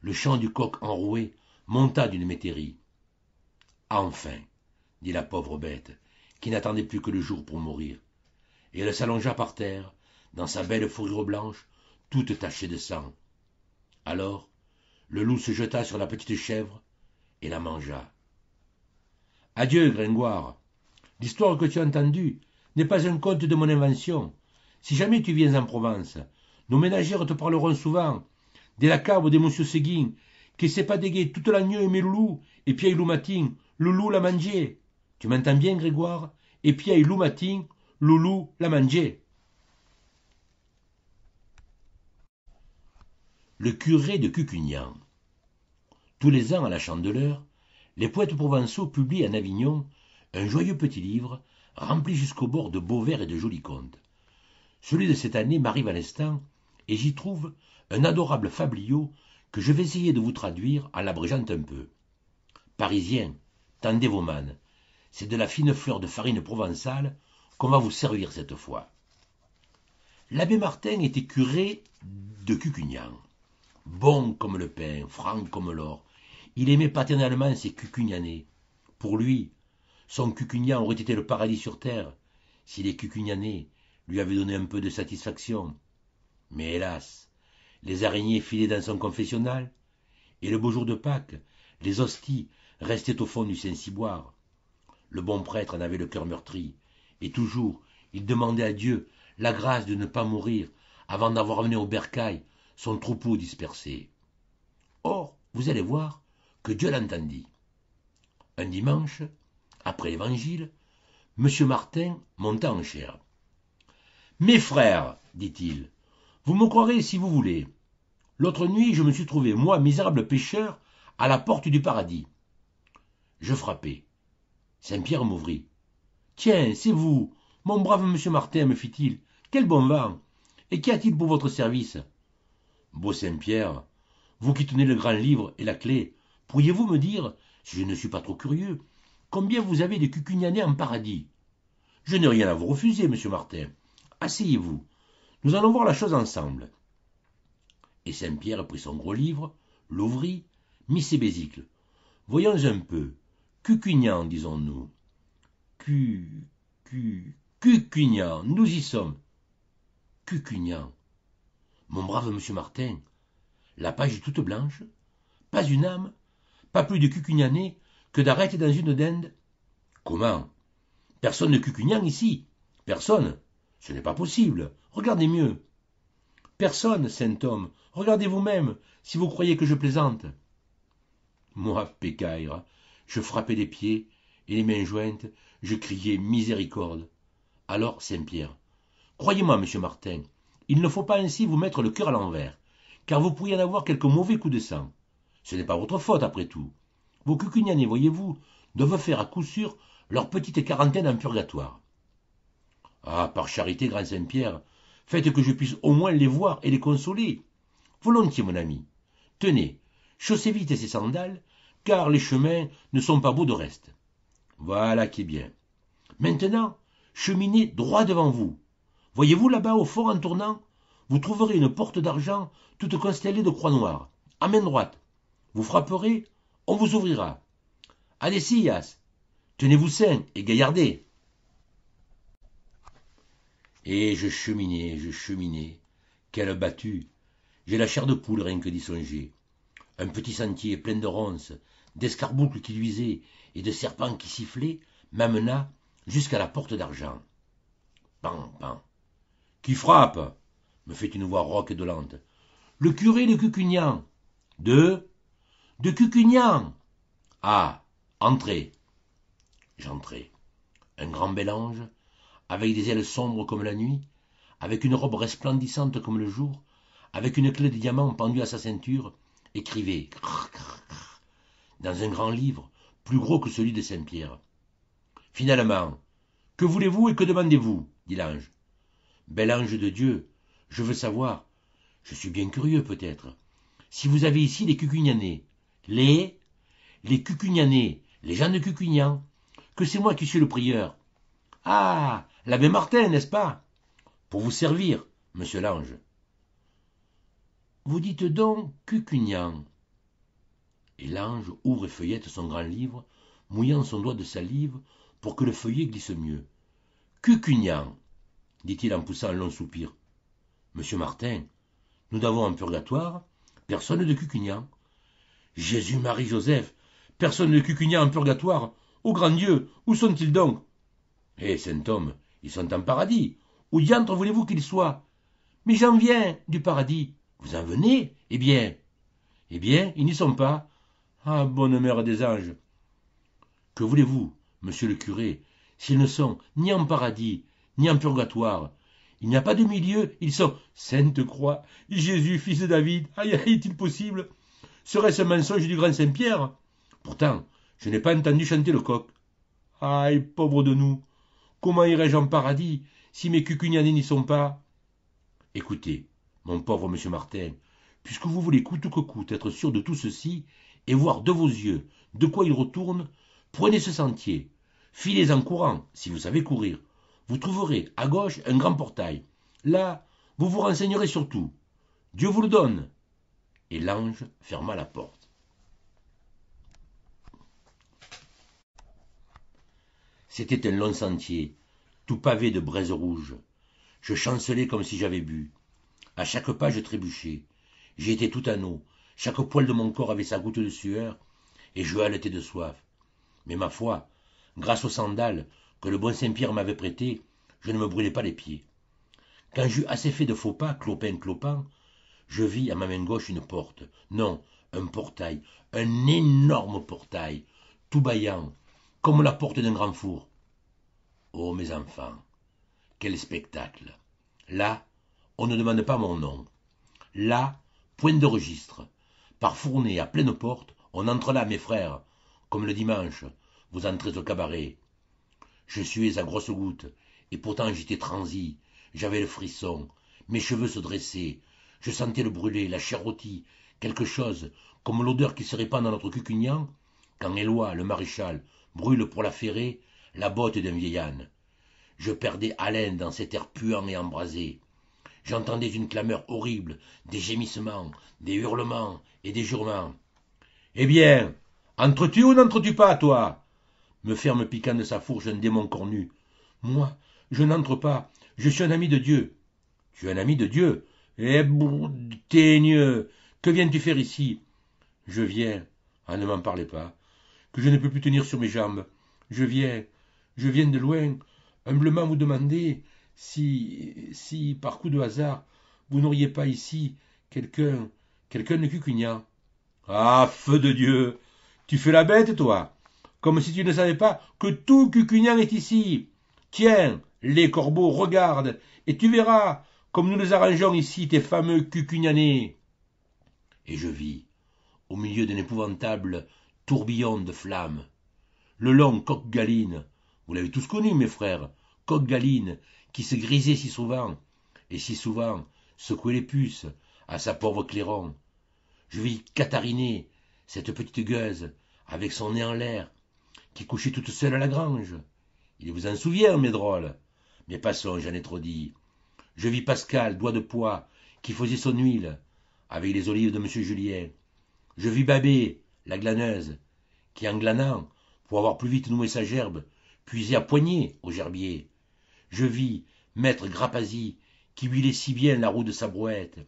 Le chant du coq enroué monta d'une métairie. « Enfin !» dit la pauvre bête, qui n'attendait plus que le jour pour mourir. Et elle s'allongea par terre, dans sa belle fourrure blanche, toute tachée de sang. Alors, le loup se jeta sur la petite chèvre et la mangea. « Adieu, Gringoire. L'histoire que tu as entendue n'est pas un conte de mon invention. Si jamais tu viens en Provence, nos ménagères te parleront souvent de la cave de M. Seguin, qui s'est pas dégué toute la nuit aimer le loup, et puis le matin, le loup l'a mangé. Tu m'entends bien, Grégoire? Et puis le matin, le loup l'a mangé. » Le curé de Cucugnan. Tous les ans à la Chandeleur, les poètes provençaux publient en Avignon un joyeux petit livre rempli jusqu'au bord de beaux vers et de jolis contes. Celui de cette année m'arrive à l'instant, et j'y trouve un adorable fabliau que je vais essayer de vous traduire en l'abrégeant un peu. Parisiens, tendez vos mannes, c'est de la fine fleur de farine provençale qu'on va vous servir cette fois. L'abbé Martin était curé de Cucugnan. bon comme le pain, franc comme l'or. Il aimait paternellement ses cucugnanais. Pour lui, son cucugnan aurait été le paradis sur terre, si les cucugnanais lui avaient donné un peu de satisfaction. Mais hélas, les araignées filaient dans son confessionnal, et le beau jour de Pâques, les hosties restaient au fond du Saint-Ciboire. Le bon prêtre en avait le cœur meurtri, et toujours il demandait à Dieu la grâce de ne pas mourir avant d'avoir amené au bercail son troupeau dispersé. Or, vous allez voir que Dieu l'entendit. Un dimanche, après l'évangile, M. Martin monta en chair. « Mes frères, dit-il, vous me croirez si vous voulez. L'autre nuit, je me suis trouvé, moi, misérable pécheur, à la porte du paradis. Je frappai. Saint-Pierre m'ouvrit. Tiens, c'est vous, mon brave monsieur Martin, me fit-il. Quel bon vent! Et qu'y a-t-il pour votre service? Beau Saint-Pierre, vous qui tenez le grand livre et la clé, pourriez-vous me dire, si je ne suis pas trop curieux, combien vous avez de cucugnanais en paradis? Je n'ai rien à vous refuser, monsieur Martin. Asseyez-vous. Nous allons voir la chose ensemble. Et Saint-Pierre prit son gros livre, l'ouvrit, mit ses besicles. Voyons un peu. Cucugnan, disons-nous. Cucugnan, nous y sommes. Cucugnan. Mon brave monsieur Martin, la page est toute blanche, pas une âme, pas plus de cucugnanais que d'arêtes dans une dinde. Comment? Personne ne cucugnan ici. Personne. Ce n'est pas possible. Regardez mieux. Personne, saint homme. Regardez vous-même, si vous croyez que je plaisante. Moi, pécaïre, je frappais des pieds, et les mains jointes, je criais miséricorde. Alors, Saint-Pierre, croyez-moi, monsieur Martin, il ne faut pas ainsi vous mettre le cœur à l'envers, car vous pourriez en avoir quelques mauvais coups de sang. Ce n'est pas votre faute, après tout. Vos cucugnanais, voyez-vous, doivent faire à coup sûr leur petite quarantaine en purgatoire. Ah, par charité, grand Saint-Pierre, faites que je puisse au moins les voir et les consoler. Volontiers, mon ami. Tenez, chaussez vite ces sandales, car les chemins ne sont pas beaux de reste. Voilà qui est bien. Maintenant, cheminez droit devant vous. Voyez-vous là-bas au fond en tournant, vous trouverez une porte d'argent toute constellée de croix noires, à main droite. Vous frapperez, on vous ouvrira. Allez, Sillas, tenez-vous sains et gaillardez. Et je cheminais. Quelle battue! J'ai la chair de poule rien que d'y songer. Un petit sentier plein de ronces, d'escarboucles qui luisaient et de serpents qui sifflaient m'amena jusqu'à la porte d'argent. Pan, pan. Qui frappe? Me fait une voix rauque et dolente. Le curé de Cucugnan. De Cucugnan. Ah, entrez. J'entrai. Un grand bel ange, avec des ailes sombres comme la nuit, avec une robe resplendissante comme le jour, avec une clé de diamant pendue à sa ceinture, écrivait dans un grand livre, plus gros que celui de Saint-Pierre. Finalement, que voulez-vous et que demandez-vous? Dit l'ange. Bel ange de Dieu, je veux savoir, je suis bien curieux peut-être, si vous avez ici les cucugnanais, les cucugnanais, les gens de Cucugnan, que c'est moi qui suis le prieur. Ah, l'abbé Martin, n'est-ce pas? Pour vous servir, monsieur l'ange. Vous dites donc Cucugnan. Et l'ange ouvre et feuillette son grand livre, mouillant son doigt de salive pour que le feuillet glisse mieux. Cucugnan, dit-il en poussant un long soupir. Monsieur Martin, nous n'avons en purgatoire personne de Cucugnan. Jésus, Marie, Joseph, personne de Cucugnan en purgatoire. Ô grand Dieu, où sont-ils donc? Eh, saint homme, ils sont en paradis. Où diantre voulez-vous qu'ils soient? Mais j'en viens du paradis. Vous en venez? Eh bien, ils n'y sont pas. Ah, bonne mère des anges. Que voulez-vous, monsieur le curé, s'ils ne sont ni en paradis, ni en purgatoire? Il n'y a pas de milieu, ils sont... Sainte Croix, Jésus, fils de David, aïe, est-il possible? Serait-ce un mensonge du grand Saint-Pierre? Pourtant, je n'ai pas entendu chanter le coq. Aïe, pauvre de nous, comment irai-je en paradis si mes cucugnanais n'y sont pas? Écoutez, mon pauvre monsieur Martin, puisque vous voulez coûte que coûte être sûr de tout ceci et voir de vos yeux de quoi il retourne, prenez ce sentier, filez en courant si vous savez courir. Vous trouverez à gauche un grand portail. Là, vous vous renseignerez sur tout. Dieu vous le donne. et l'ange ferma la porte. C'était un long sentier, tout pavé de braises rouges. Je chancelais comme si j'avais bu. À chaque pas, je trébuchais. J'y étais tout anneau. Chaque poil de mon corps avait sa goutte de sueur, et je haletais de soif. Mais ma foi, grâce aux sandales que le bon Saint-Pierre m'avait prêtées, je ne me brûlais pas les pieds. Quand j'eus assez fait de faux pas, clopin, je vis à ma main gauche une porte. Non, un portail, un énorme portail, tout bâillant, comme la porte d'un grand four. Oh, mes enfants, quel spectacle! Là, on ne demande pas mon nom. Là, point de registre. Par fournée à pleine porte, on entre là, mes frères, comme le dimanche, vous entrez au cabaret. Je suais à grosses gouttes, et pourtant j'étais transi, j'avais le frisson, mes cheveux se dressaient, je sentais le brûler, la chair rôtie, quelque chose, comme l'odeur qui se répand dans notre cucugnan, quand Éloi, le maréchal, brûle pour la ferrer la botte d'un vieil âne. Je perdais haleine dans cet air puant et embrasé. J'entendais une clameur horrible, des gémissements, des hurlements et des jurements. « Eh bien, entres-tu ou n'entres-tu pas, toi ?» me ferme piquant de sa fourche un démon cornu. « Moi, je n'entre pas, je suis un ami de Dieu. »« Tu es un ami de Dieu ? Eh, teigneux, que viens-tu faire ici ?»« Je viens, ah, ne m'en parlez pas, que je ne peux plus tenir sur mes jambes. Je viens de loin, humblement vous demander si, par coup de hasard, vous n'auriez pas ici quelqu'un de cucugnan. »« Ah, feu de Dieu, tu fais la bête, toi, comme si tu ne savais pas que tout cucugnan est ici. Tiens, les corbeaux, regarde, et tu verras comme nous les arrangeons ici, tes fameux cucugnanais. » Et je vis, au milieu d'un épouvantable tourbillon de flammes, le long Coq-Galine, vous l'avez tous connu, mes frères, Coq-Galine, qui se grisait si souvent, et si souvent secouait les puces à sa pauvre clairon. Je vis Catharinée, cette petite gueuse, avec son nez en l'air, qui couchait toute seule à la grange. Il vous en souvient, mes drôles. Mais passons, j'en ai trop dit. Je vis Pascal, doigt de pois, qui faisait son huile, avec les olives de M. Julien. Je vis Babé, la glaneuse, qui en glanant, pour avoir plus vite noué sa gerbe, puisait à poignée au gerbier. Je vis maître Grapasi, qui huilait si bien la roue de sa brouette,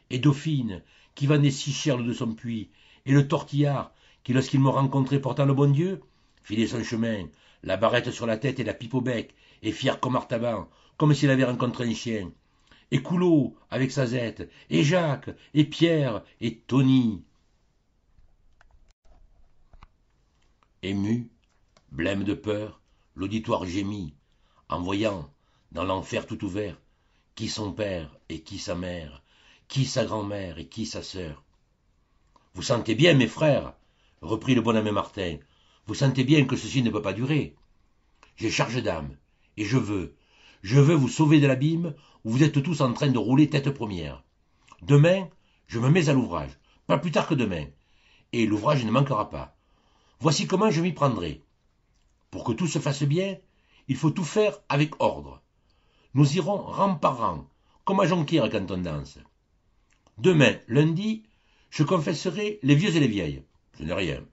et Dauphine, qui vendait si cher l'eau de son puits, et le tortillard, qui, lorsqu'il me rencontrait portant le bon Dieu, filait son chemin, la barrette sur la tête et la pipe au bec, et fier comme Artaban, comme s'il avait rencontré un chien, et Coulot, avec sa zette, et Jacques, et Pierre, et Tony. Ému, blême de peur, l'auditoire gémit, en voyant, dans l'enfer tout ouvert, qui son père et qui sa mère, qui sa grand-mère et qui sa sœur. « Vous sentez bien, mes frères, reprit le bon abbé Martin, vous sentez bien que ceci ne peut pas durer. J'ai charge d'âme, et je veux vous sauver de l'abîme où vous êtes tous en train de rouler tête première. Demain, je me mets à l'ouvrage, pas plus tard que demain, et l'ouvrage ne manquera pas. Voici comment je m'y prendrai. Pour que tout se fasse bien, il faut tout faire avec ordre. Nous irons rang par rang, comme à Jonquière quand on danse. Demain, lundi, je confesserai les vieux et les vieilles. Je n'ai rien.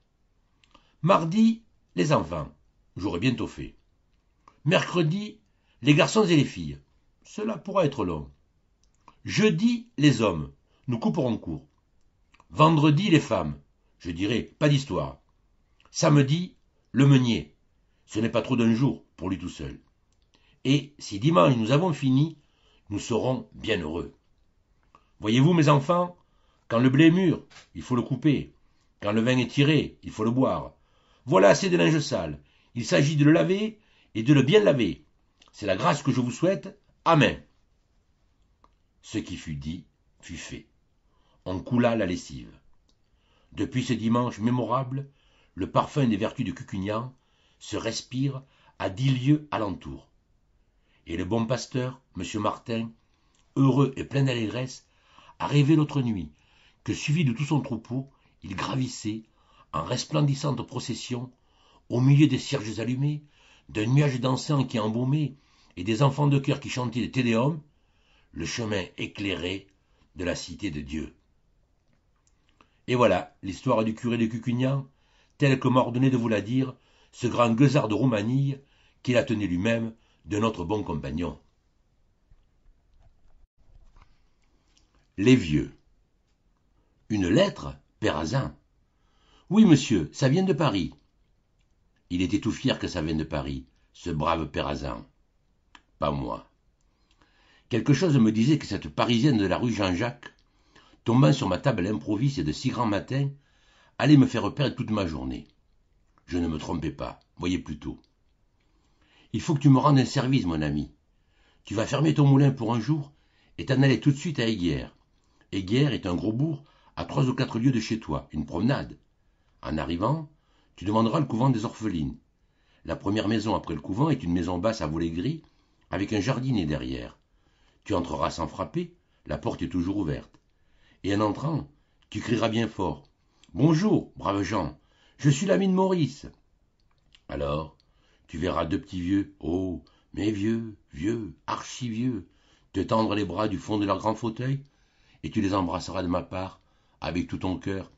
Mardi, les enfants. J'aurai bientôt fait. Mercredi, les garçons et les filles. Cela pourra être long. Jeudi, les hommes. Nous couperons court. Vendredi, les femmes. Je dirai pas d'histoire. Samedi, le meunier. Ce n'est pas trop d'un jour pour lui tout seul. Et si dimanche nous avons fini, nous serons bien heureux. Voyez-vous, mes enfants, quand le blé est mûr, il faut le couper. Quand le vin est tiré, il faut le boire. Voilà assez de linge sale. Il s'agit de le laver et de le bien laver. C'est la grâce que je vous souhaite. Amen. Ce qui fut dit fut fait. On coula la lessive. Depuis ce dimanche mémorable, le parfum des vertus de Cucugnan se respire à 10 lieues alentour. Et le bon pasteur, M. Martin, heureux et plein d'allégresse, a rêvé l'autre nuit que, suivi de tout son troupeau, il gravissait, en resplendissante procession, au milieu des cierges allumés, d'un nuage d'encens qui embaumait et des enfants de chœur qui chantaient des Tédéums, le chemin éclairé de la cité de Dieu. Et voilà l'histoire du curé de Cucugnan, telle que m'a ordonné de vous la dire ce grand gueusard de Roumanie, qui la tenait lui-même de notre bon compagnon. Les vieux. Une lettre, Père Azin? Oui, monsieur, ça vient de Paris. Il était tout fier que ça vienne de Paris, ce brave Père Azin. Pas moi. Quelque chose me disait que cette Parisienne de la rue Jean-Jacques, tombant sur ma table à l'improviste de si grand matin, allait me faire perdre toute ma journée. Je ne me trompais pas, voyez plutôt. Il faut que tu me rendes un service, mon ami. Tu vas fermer ton moulin pour un jour et t'en aller tout de suite à Aiguières. Aiguières est un gros bourg à 3 ou 4 lieues de chez toi, une promenade. En arrivant, tu demanderas le couvent des orphelines. La première maison après le couvent est une maison basse à volets gris, avec un jardinier derrière. Tu entreras sans frapper, la porte est toujours ouverte. Et en entrant, tu crieras bien fort. « Bonjour, braves gens, je suis l'ami de Maurice. » Alors, tu verras deux petits vieux, oh, mais vieux, vieux, archi-vieux, te tendre les bras du fond de leur grand fauteuil, et tu les embrasseras de ma part, avec tout ton cœur,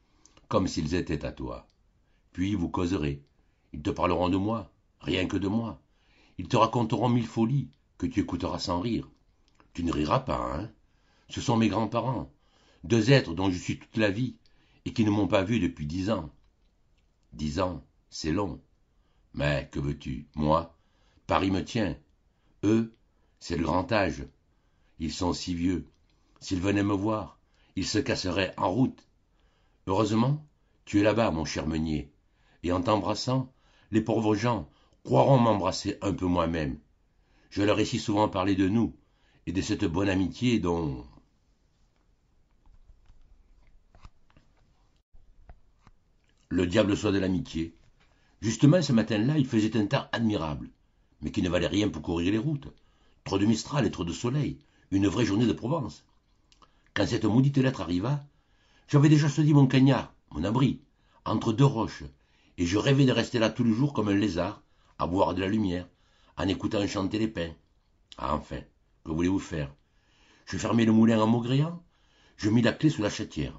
comme s'ils étaient à toi. Puis vous causerez. Ils te parleront de moi, rien que de moi. Ils te raconteront 1000 folies, que tu écouteras sans rire. Tu ne riras pas, hein? Ce sont mes grands-parents, 2 êtres dont je suis toute la vie, et qui ne m'ont pas vu depuis 10 ans. 10 ans, c'est long. Mais que veux-tu? Moi, Paris me tient. Eux, c'est le grand âge. Ils sont si vieux. S'ils venaient me voir, ils se casseraient en route. Heureusement, tu es là-bas, mon cher Meunier, et en t'embrassant, les pauvres gens croiront m'embrasser un peu moi-même. Je leur ai si souvent parlé de nous, et de cette bonne amitié dont... Le diable soit de l'amitié. Justement, ce matin-là, il faisait un temps admirable, mais qui ne valait rien pour courir les routes. Trop de Mistral et trop de soleil, une vraie journée de Provence. Quand cette maudite lettre arriva, j'avais déjà choisi mon cagnard, mon abri, entre 2 roches, et je rêvais de rester là tout le jour comme un lézard, à boire de la lumière, en écoutant chanter les pins. Ah, enfin, que voulez-vous faire? Je fermai le moulin en maugréant, je mis la clé sous la chatière,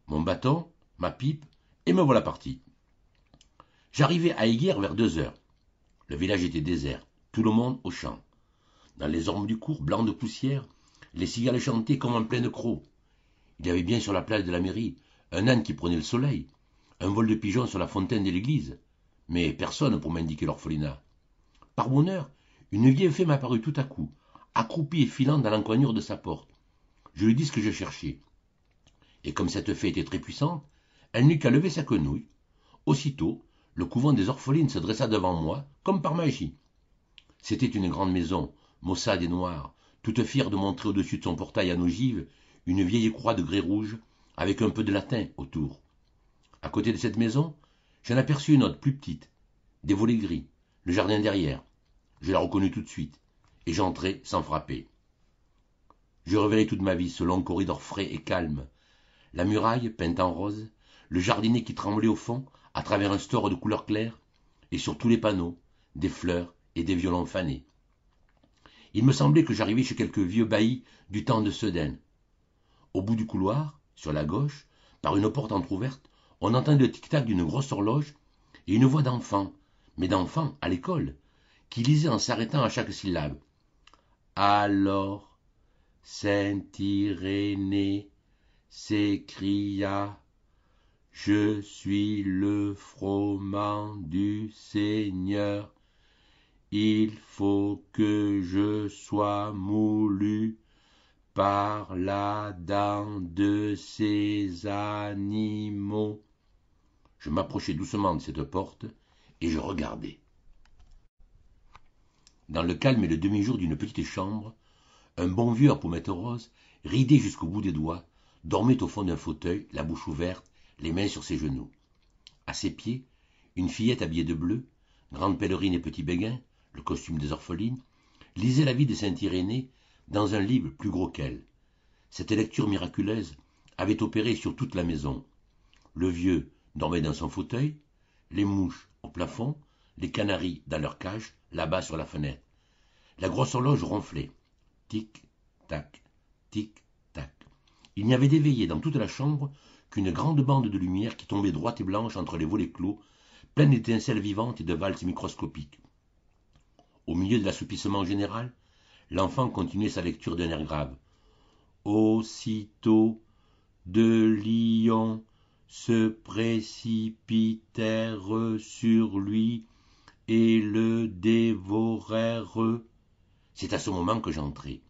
mon bâton, ma pipe, et me voilà parti. J'arrivai à Aiguières vers 2 heures. Le village était désert, tout le monde au champ. Dans les ormes du cours, blancs de poussière, les cigales chantaient comme en pleine crau. Il y avait bien sur la place de la mairie un âne qui prenait le soleil, un vol de pigeons sur la fontaine de l'église, mais personne pour m'indiquer l'orphelinat. Par bonheur, une vieille fée m'apparut tout à coup, accroupie et filant dans l'encoignure de sa porte. Je lui dis ce que je cherchais. Et comme cette fée était très puissante, elle n'eut qu'à lever sa quenouille. Aussitôt, le couvent des orphelines se dressa devant moi, comme par magie. C'était une grande maison, maussade et noire, toute fière de montrer au-dessus de son portail en ogive une vieille croix de grès rouge, avec un peu de latin autour. À côté de cette maison, j'en aperçus une autre, plus petite, des volets gris, le jardin derrière. Je la reconnus tout de suite, et j'entrai sans frapper. Je reverrai toute ma vie ce long corridor frais et calme, la muraille peinte en rose, le jardinier qui tremblait au fond, à travers un store de couleur claire, et sur tous les panneaux, des fleurs et des violons fanés. Il me semblait que j'arrivais chez quelques vieux baillis du temps de Sedaine. Au bout du couloir, sur la gauche, par une porte entr'ouverte, on entendait le tic-tac d'une grosse horloge et une voix d'enfant, mais d'enfant à l'école, qui lisait en s'arrêtant à chaque syllabe. Alors, Saint-Irénée s'écria, je suis le froment du Seigneur, il faut que je sois moulu par la dent de ces animaux. Je m'approchai doucement de cette porte et je regardai. Dans le calme et le demi-jour d'une petite chambre, un bon vieux à pommettes roses, ridé jusqu'au bout des doigts, dormait au fond d'un fauteuil, la bouche ouverte, les mains sur ses genoux. À ses pieds, une fillette habillée de bleu, grande pèlerine et petit béguin, le costume des orphelines, lisait la vie de Saint-Irénée dans un livre plus gros qu'elle. Cette lecture miraculeuse avait opéré sur toute la maison. Le vieux dormait dans son fauteuil, les mouches au plafond, les canaris dans leur cage, là-bas sur la fenêtre. La grosse horloge ronflait. Tic-tac, tic-tac. Il n'y avait d'éveillé dans toute la chambre qu'une grande bande de lumière qui tombait droite et blanche entre les volets clos, pleine d'étincelles vivantes et de valses microscopiques. Au milieu de l'assoupissement général, l'enfant continuait sa lecture d'un air grave. Aussitôt, deux lions se précipitèrent sur lui et le dévorèrent. C'est à ce moment que j'entrai.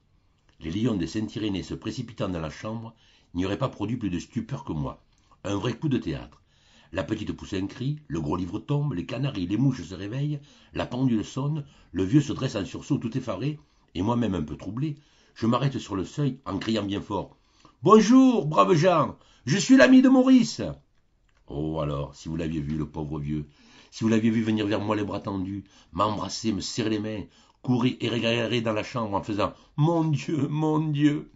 Les lions de Saint-Irénée se précipitant dans la chambre n'y auraient pas produit plus de stupeur que moi. Un vrai coup de théâtre. La petite pousse un cri, le gros livre tombe, les canaris, les mouches se réveillent, la pendule sonne, le vieux se dresse en sursaut tout effaré, et moi-même un peu troublé, je m'arrête sur le seuil en criant bien fort. « Bonjour, braves gens, je suis l'ami de Maurice !» Oh alors, si vous l'aviez vu, le pauvre vieux, si vous l'aviez vu venir vers moi les bras tendus, m'embrasser, me serrer les mains, courir et regarder dans la chambre en faisant « Mon Dieu, mon Dieu !»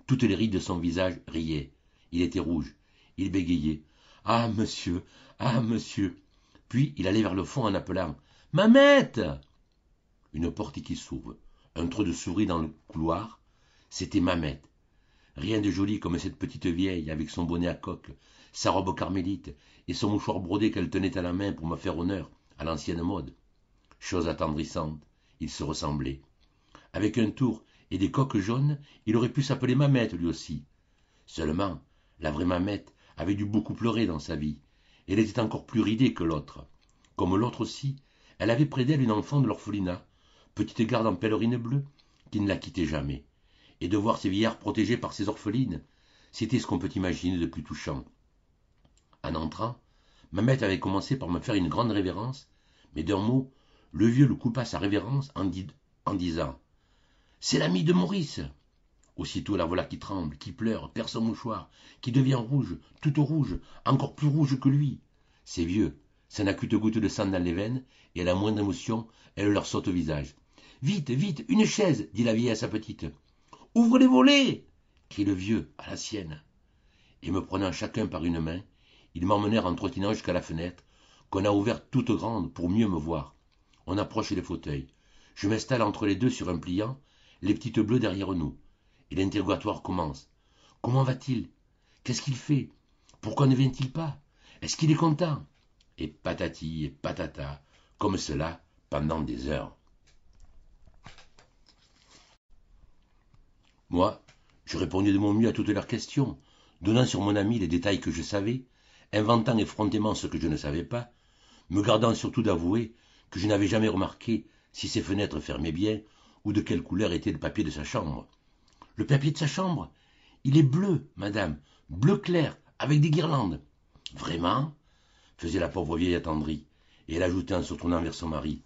Toutes les rides de son visage riaient. Il était rouge. Il bégayait. « Ah, monsieur, ah, monsieur !» Puis il allait vers le fond en appelant « Mamette !» Une porte qui s'ouvre. Un trou de souris dans le couloir. C'était Mamette. Rien de joli comme cette petite vieille avec son bonnet à coque, sa robe carmélite et son mouchoir brodé qu'elle tenait à la main pour me faire honneur à l'ancienne mode. Chose attendrissante, ils se ressemblaient. Avec un tour et des coques jaunes, il aurait pu s'appeler Mamette lui aussi. Seulement, la vraie Mamette avait dû beaucoup pleurer dans sa vie. Elle était encore plus ridée que l'autre. Comme l'autre aussi, elle avait près d'elle une enfant de l'orphelinat, petite garde en pèlerine bleue, qui ne la quittait jamais. Et de voir ces vieillards protégés par ces orphelines, c'était ce qu'on peut imaginer de plus touchant. En entrant, Mamette avait commencé par me faire une grande révérence, mais d'un mot, le vieux le coupa sa révérence en disant « C'est l'ami de Maurice !» Aussitôt la voilà qui tremble, qui pleure, perd son mouchoir, qui devient rouge, toute rouge, encore plus rouge que lui. C'est vieux, ça n'a qu'une goutte de sang dans les veines, et à la moindre émotion, elle leur saute au visage. « Vite, vite, une chaise !» dit la vieille à sa petite. « Ouvre les volets !» crie le vieux à la sienne. Et me prenant chacun par une main, ils m'emmenèrent en trottinant jusqu'à la fenêtre, qu'on a ouverte toute grande pour mieux me voir. On approche les fauteuils. Je m'installe entre les deux sur un pliant, les petites bleues derrière nous. Et l'interrogatoire commence. Comment va-t-il? Qu'est-ce qu'il fait? Pourquoi ne vient-il pas? Est-ce qu'il est content? Et patati et patata, comme cela, pendant des heures. Moi, je répondais de mon mieux à toutes leurs questions, donnant sur mon ami les détails que je savais, inventant effrontément ce que je ne savais pas, me gardant surtout d'avouer que je n'avais jamais remarqué si ses fenêtres fermaient bien ou de quelle couleur était le papier de sa chambre. Le papier de sa chambre? Il est bleu, madame, bleu clair, avec des guirlandes. Vraiment? Faisait la pauvre vieille attendrie, et elle ajoutait en se tournant vers son mari.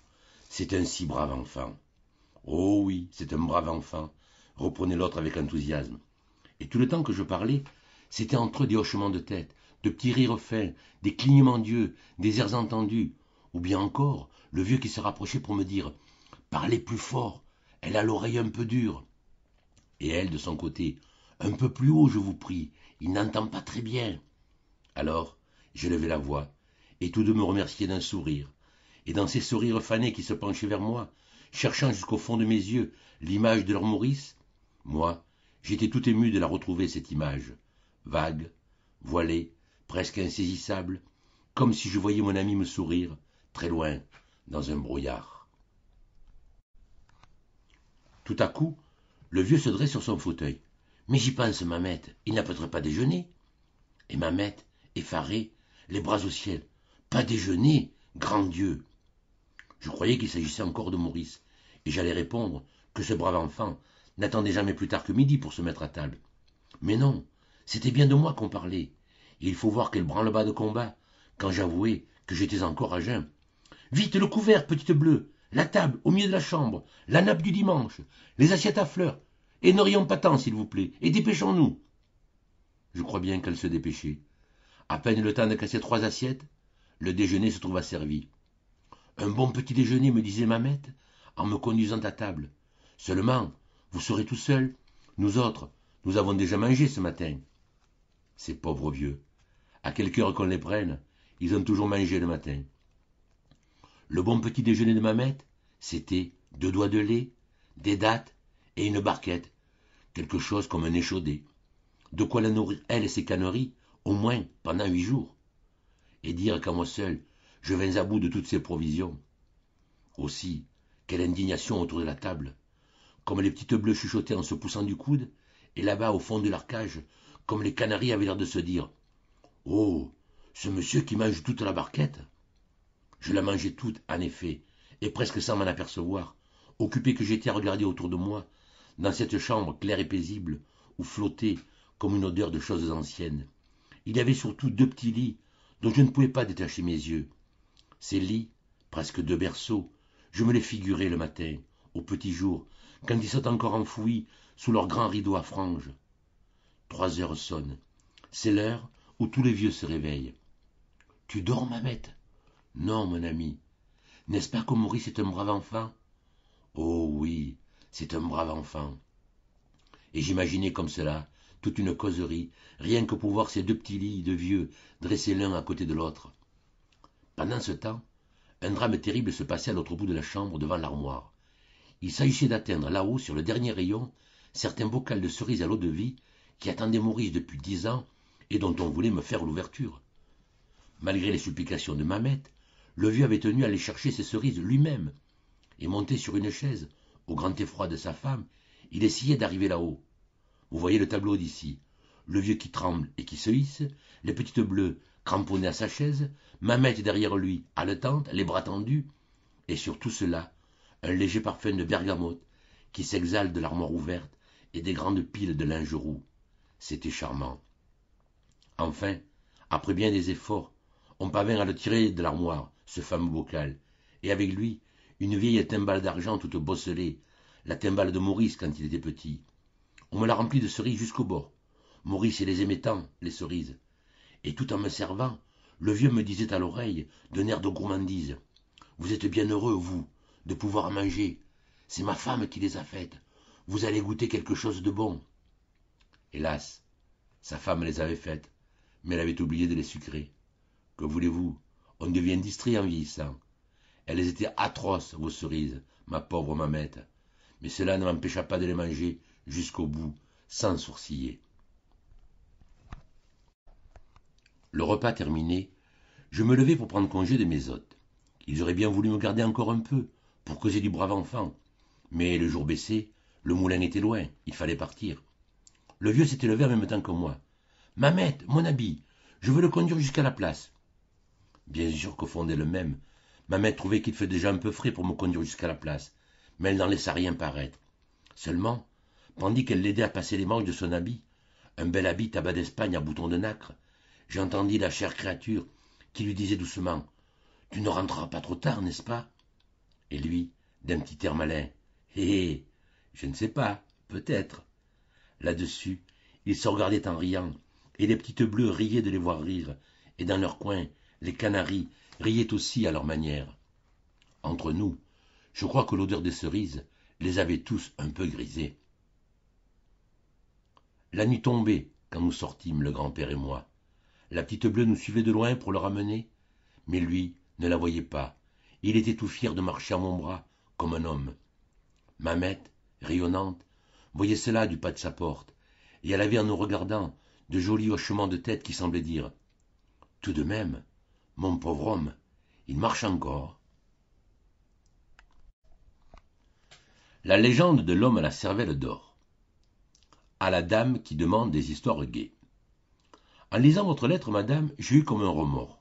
C'est un si brave enfant. Oh oui, c'est un brave enfant, reprenait l'autre avec enthousiasme. Et tout le temps que je parlais, c'était entre eux des hochements de tête, de petits rires fins, des clignements d'yeux, des airs entendus, ou bien encore le vieux qui se rapprochait pour me dire « Parlez plus fort, elle a l'oreille un peu dure ». Et elle, de son côté, « Un peu plus haut, je vous prie, il n'entend pas très bien ». Alors, j'ai levé la voix, et tous deux me remerciaient d'un sourire. Et dans ces sourires fanés qui se penchaient vers moi, cherchant jusqu'au fond de mes yeux l'image de leur Maurice, moi, j'étais tout ému de la retrouver, cette image, vague, voilée, presque insaisissable, comme si je voyais mon ami me sourire, très loin, dans un brouillard. Tout à coup, le vieux se dresse sur son fauteuil. « Mais j'y pense, Mamette, il n'a peut-être pas déjeuné ?» Et Mamette, effarée, les bras au ciel. « Pas déjeuné, grand Dieu !» Je croyais qu'il s'agissait encore de Maurice, et j'allais répondre que ce brave enfant n'attendait jamais plus tard que midi pour se mettre à table. Mais non, c'était bien de moi qu'on parlait, et il faut voir quel branle-bas de combat, quand j'avouai que j'étais encore à jeun. « Vite le couvert, petite bleue, la table au milieu de la chambre, la nappe du dimanche, les assiettes à fleurs, et ne rions pas tant, s'il vous plaît, et dépêchons-nous. » Je crois bien qu'elle se dépêchait. À peine le temps de casser 3 assiettes, le déjeuner se trouva servi. Un bon petit déjeuner, me disait Mamette, en me conduisant à table. Seulement, vous serez tout seul. Nous autres, nous avons déjà mangé ce matin. Ces pauvres vieux, à quelque heure qu'on les prenne, ils ont toujours mangé le matin. Le bon petit déjeuner de Mamette, c'était 2 doigts de lait, des dattes et une barquette, quelque chose comme un échaudé. De quoi la nourrir, elle et ses canneries, au moins pendant 8 jours, et dire qu'à moi seul, je vins à bout de toutes ces provisions. Aussi, quelle indignation autour de la table, comme les petites bleues chuchotaient en se poussant du coude, et là-bas au fond de leur cage, comme les canaris avaient l'air de se dire « Oh, ce monsieur qui mange toute la barquette !» Je la mangeais toute, en effet, et presque sans m'en apercevoir, occupé que j'étais à regarder autour de moi, dans cette chambre claire et paisible, où flottait, comme une odeur de choses anciennes. Il y avait surtout 2 petits lits, dont je ne pouvais pas détacher mes yeux. Ces lits, presque 2 berceaux, je me les figurais le matin, au petit jour, quand ils sont encore enfouis sous leurs grands rideaux à franges. 3 heures sonnent. C'est l'heure où tous les vieux se réveillent. « Tu dors, Mamette ?»« Non, mon ami. N'est-ce pas que Maurice est un brave enfant ?»« Oh oui, c'est un brave enfant. » Et j'imaginais comme cela toute une causerie, rien que pour voir ces 2 petits lits de vieux dressés l'un à côté de l'autre. Pendant ce temps, un drame terrible se passait à l'autre bout de la chambre, devant l'armoire. Il s'agissait d'atteindre là-haut, sur le dernier rayon, certains bocals de cerises à l'eau-de-vie qui attendaient Maurice depuis 10 ans et dont on voulait me faire l'ouverture. Malgré les supplications de Mamette, le vieux avait tenu à aller chercher ces cerises lui-même, et monté sur une chaise, au grand effroi de sa femme, il essayait d'arriver là-haut. Vous voyez le tableau d'ici, le vieux qui tremble et qui se hisse, les petites bleues cramponnées à sa chaise, Mamette derrière lui, haletante, les bras tendus, et sur tout cela, un léger parfum de bergamote qui s'exhale de l'armoire ouverte et des grandes piles de linge roux. C'était charmant. Enfin, après bien des efforts, on parvint à le tirer de l'armoire, ce fameux bocal, et avec lui, une vieille timbale d'argent toute bosselée, la timbale de Maurice quand il était petit. On me la remplit de cerises jusqu'au bord. Maurice les aimait tant, les cerises. Et tout en me servant, le vieux me disait à l'oreille, d'un air de gourmandise, « Vous êtes bien heureux, vous, de pouvoir manger. C'est ma femme qui les a faites. Vous allez goûter quelque chose de bon. » Hélas, sa femme les avait faites, mais elle avait oublié de les sucrer. Que voulez-vous, on devient distrait en vieillissant. Elles étaient atroces, vos cerises, ma pauvre Mamette, mais cela ne m'empêcha pas de les manger jusqu'au bout, sans sourciller. Le repas terminé, je me levai pour prendre congé de mes hôtes. Ils auraient bien voulu me garder encore un peu, pour causer du brave enfant, mais le jour baissait, le moulin était loin, il fallait partir. Le vieux s'était levé en même temps que moi. « Mamette, mon habit, je veux le conduire jusqu'à la place. » Bien sûr qu'au fond d'elle-même, Mamette trouvait qu'il fait déjà un peu frais pour me conduire jusqu'à la place, mais elle n'en laissa rien paraître. Seulement, tandis qu'elle l'aidait à passer les manches de son habit, un bel habit tabac d'Espagne à boutons de nacre, j'entendis la chère créature qui lui disait doucement « Tu ne rentreras pas trop tard, n'est-ce pas ?» Et lui, d'un petit air malin « Hé hé, je ne sais pas, peut-être. » Là-dessus, ils se regardaient en riant, et les petites bleues riaient de les voir rire, et dans leur coin, les canaris riaient aussi à leur manière. Entre nous, je crois que l'odeur des cerises les avait tous un peu grisés. La nuit tombait quand nous sortîmes, le grand-père et moi. La petite bleue nous suivait de loin pour le ramener, mais lui ne la voyait pas. Il était tout fier de marcher à mon bras, comme un homme. Mamette, rayonnante, voyait cela du pas de sa porte, et elle avait en nous regardant de jolis hochements de tête qui semblaient dire « Tout de même, mon pauvre homme, il marche encore. » La légende de l'homme à la cervelle d'or. À la dame qui demande des histoires gaies. En lisant votre lettre, madame, j'ai eu comme un remords.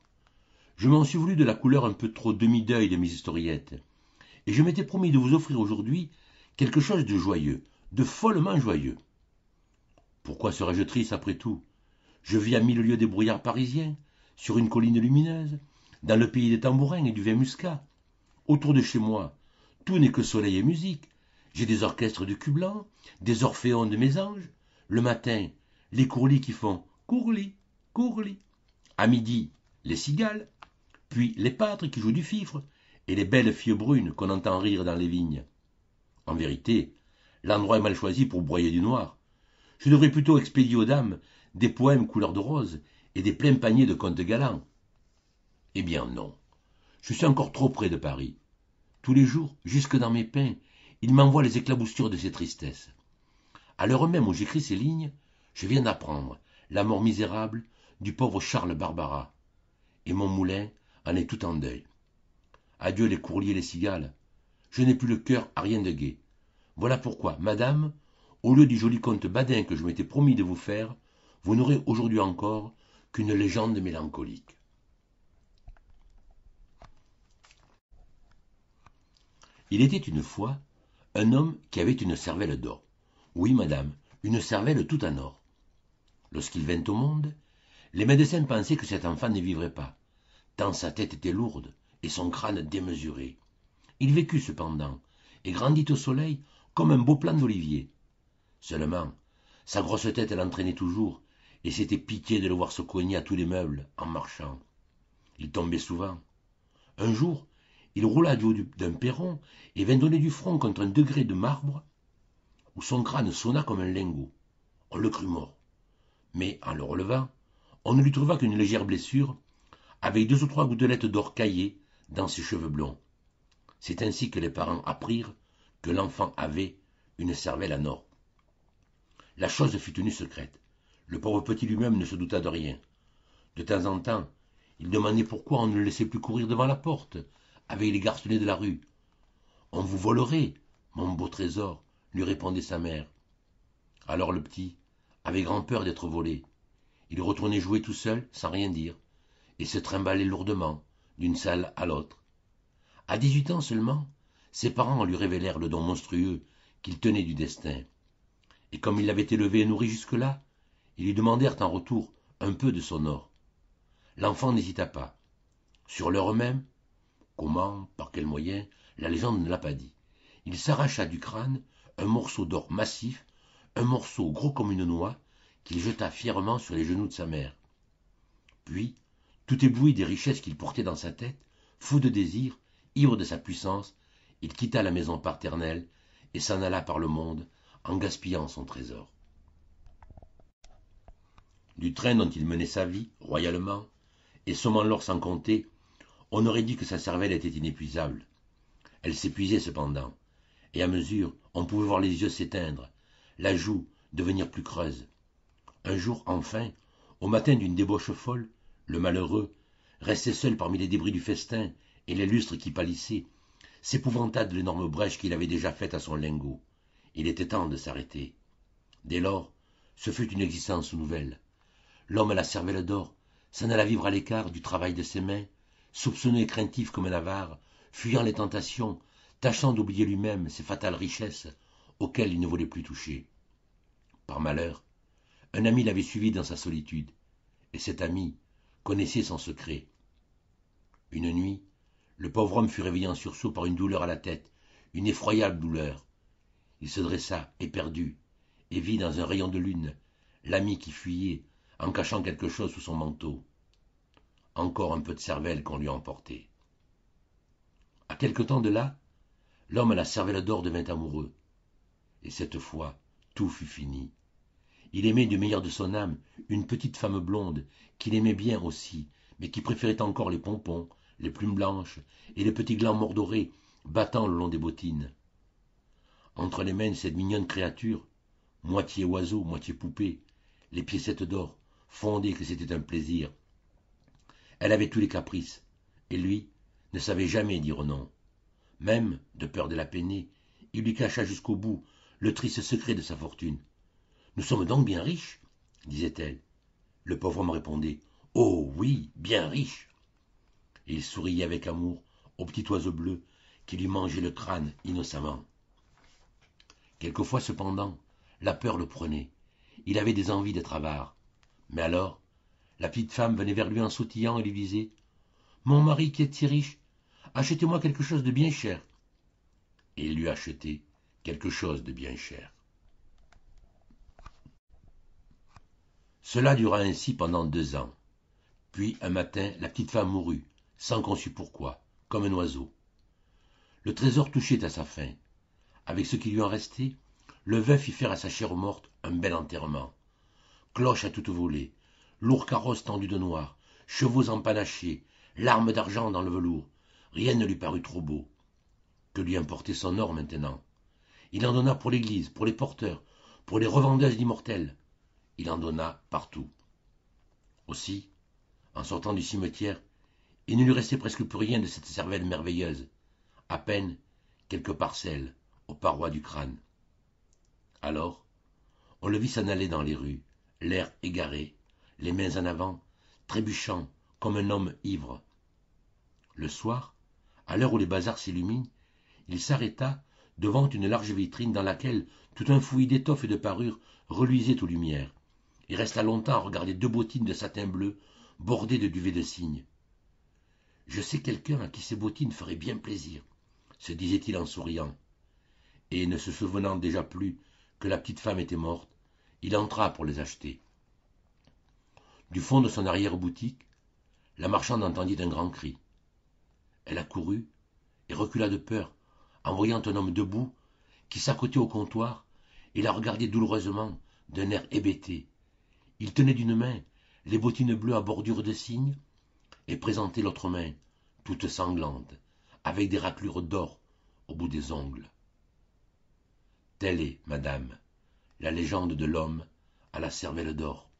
Je m'en suis voulu de la couleur un peu trop demi-deuil de mes historiettes, et je m'étais promis de vous offrir aujourd'hui quelque chose de joyeux, de follement joyeux. Pourquoi serais-je triste après tout? Je vis à 1000 lieues des brouillards parisiens, sur une colline lumineuse, dans le pays des tambourins et du vin muscat. Autour de chez moi, tout n'est que soleil et musique. J'ai des orchestres de cul blanc, des orphéons de mésanges. Le matin, les courlis qui font courlis, courlis. À midi, les cigales, puis les pâtres qui jouent du fifre, et les belles filles brunes qu'on entend rire dans les vignes. En vérité, l'endroit est mal choisi pour broyer du noir. Je devrais plutôt expédier aux dames des poèmes couleur de rose et des pleins paniers de contes galants. Eh bien non, je suis encore trop près de Paris. Tous les jours, jusque dans mes pains, il m'envoie les éclaboussures de ses tristesses. À l'heure même où j'écris ces lignes, je viens d'apprendre la mort misérable du pauvre Charles Barbara, et mon moulin en est tout en deuil. Adieu les courliers et les cigales, je n'ai plus le cœur à rien de gai. Voilà pourquoi, madame, au lieu du joli conte badin que je m'étais promis de vous faire, vous n'aurez aujourd'hui encore qu'une légende mélancolique. Il était une fois un homme qui avait une cervelle d'or. Oui, madame, une cervelle tout en or. Lorsqu'il vint au monde, les médecins pensaient que cet enfant ne vivrait pas, tant sa tête était lourde et son crâne démesuré. Il vécut cependant, et grandit au soleil comme un beau plant d'olivier. Seulement, sa grosse tête l'entraînait toujours, et c'était pitié de le voir se cogner à tous les meubles en marchant. Il tombait souvent. Un jour, il roula du haut d'un perron et vint donner du front contre un degré de marbre où son crâne sonna comme un lingot. On le crut mort. Mais, en le relevant, on ne lui trouva qu'une légère blessure, avec 2 ou 3 gouttelettes d'or caillées dans ses cheveux blonds. C'est ainsi que les parents apprirent que l'enfant avait une cervelle en or. La chose fut tenue secrète. Le pauvre petit lui-même ne se douta de rien. De temps en temps, il demandait pourquoi on ne le laissait plus courir devant la porte, avec les garçonnets de la rue. « On vous volerait, mon beau trésor, » lui répondait sa mère. Alors le petit avait grand peur d'être volé. Il retournait jouer tout seul, sans rien dire, et se trimballait lourdement, d'une salle à l'autre. À 18 ans seulement, ses parents lui révélèrent le don monstrueux qu'il tenait du destin. Et comme il l'avait élevé et nourri jusque-là, ils lui demandèrent en retour un peu de son or. L'enfant n'hésita pas. Sur l'heure même, comment, par quel moyen, la légende ne l'a pas dit, il s'arracha du crâne un morceau d'or massif, un morceau gros comme une noix, qu'il jeta fièrement sur les genoux de sa mère. Puis, tout ébloui des richesses qu'il portait dans sa tête, fou de désir, ivre de sa puissance, il quitta la maison paternelle et s'en alla par le monde en gaspillant son trésor. Du train dont il menait sa vie, royalement, et sommant l'or sans compter, on aurait dit que sa cervelle était inépuisable. Elle s'épuisait cependant, et à mesure, on pouvait voir les yeux s'éteindre, la joue devenir plus creuse. Un jour, enfin, au matin d'une débauche folle, le malheureux, resté seul parmi les débris du festin et les lustres qui pâlissaient, s'épouvanta de l'énorme brèche qu'il avait déjà faite à son lingot. Il était temps de s'arrêter. Dès lors, ce fut une existence nouvelle. L'homme à la cervelle d'or s'en alla vivre à l'écart du travail de ses mains, soupçonneux et craintif comme un avare, fuyant les tentations, tâchant d'oublier lui-même ces fatales richesses auxquelles il ne voulait plus toucher. Par malheur, un ami l'avait suivi dans sa solitude, et cet ami connaissait son secret. Une nuit, le pauvre homme fut réveillé en sursaut par une douleur à la tête, une effroyable douleur. Il se dressa, éperdu, et vit dans un rayon de lune l'ami qui fuyait, en cachant quelque chose sous son manteau. Encore un peu de cervelle qu'on lui a emporté. À quelque temps de là, l'homme à la cervelle d'or devint amoureux. Et cette fois, tout fut fini. Il aimait du meilleur de son âme une petite femme blonde, qu'il aimait bien aussi, mais qui préférait encore les pompons, les plumes blanches et les petits glands mordorés battant le long des bottines. Entre les mains de cette mignonne créature, moitié oiseau, moitié poupée, les piécettes d'or fondaient que c'était un plaisir. Elle avait tous les caprices, et lui ne savait jamais dire non. Même, de peur de la peiner, il lui cacha jusqu'au bout le triste secret de sa fortune. « Nous sommes donc bien riches ?» disait-elle. Le pauvre homme répondait « Oh oui, bien riches !» Et il souriait avec amour au petit oiseau bleu qui lui mangeait le crâne innocemment. Quelquefois, cependant, la peur le prenait. Il avait des envies d'être avare. Mais alors, la petite femme venait vers lui en sautillant et lui disait « Mon mari qui est si riche, achetez-moi quelque chose de bien cher. » Et il lui achetait quelque chose de bien cher. Cela dura ainsi pendant 2 ans. Puis, un matin, la petite femme mourut, sans qu'on sût pourquoi, comme un oiseau. Le trésor touchait à sa fin. Avec ce qui lui en restait, le veuf fit faire à sa chère morte un bel enterrement. Cloches à toute volée, lourd carrosse tendu de noir, chevaux empanachés, larmes d'argent dans le velours. Rien ne lui parut trop beau. Que lui importait son or maintenant? Il en donna pour l'église, pour les porteurs, pour les revendeuses d'immortels. Il en donna partout. Aussi, en sortant du cimetière, il ne lui restait presque plus rien de cette cervelle merveilleuse, à peine quelques parcelles aux parois du crâne. Alors, on le vit s'en aller dans les rues, l'air égaré, les mains en avant, trébuchant comme un homme ivre. Le soir, à l'heure où les bazars s'illuminent, il s'arrêta devant une large vitrine dans laquelle tout un fouillis d'étoffes et de parures reluisait aux lumières, et resta longtemps à regarder deux bottines de satin bleu bordées de duvet de cygne. « Je sais quelqu'un à qui ces bottines feraient bien plaisir, » se disait-il en souriant, et ne se souvenant déjà plus que la petite femme était morte, il entra pour les acheter. Du fond de son arrière-boutique, la marchande entendit un grand cri. Elle accourut et recula de peur en voyant un homme debout qui s'accotait au comptoir et la regardait douloureusement d'un air hébété. Il tenait d'une main les bottines bleues à bordure de cygne et présentait l'autre main, toute sanglante, avec des raclures d'or au bout des ongles. Telle est, madame, la légende de l'homme à la cervelle d'or.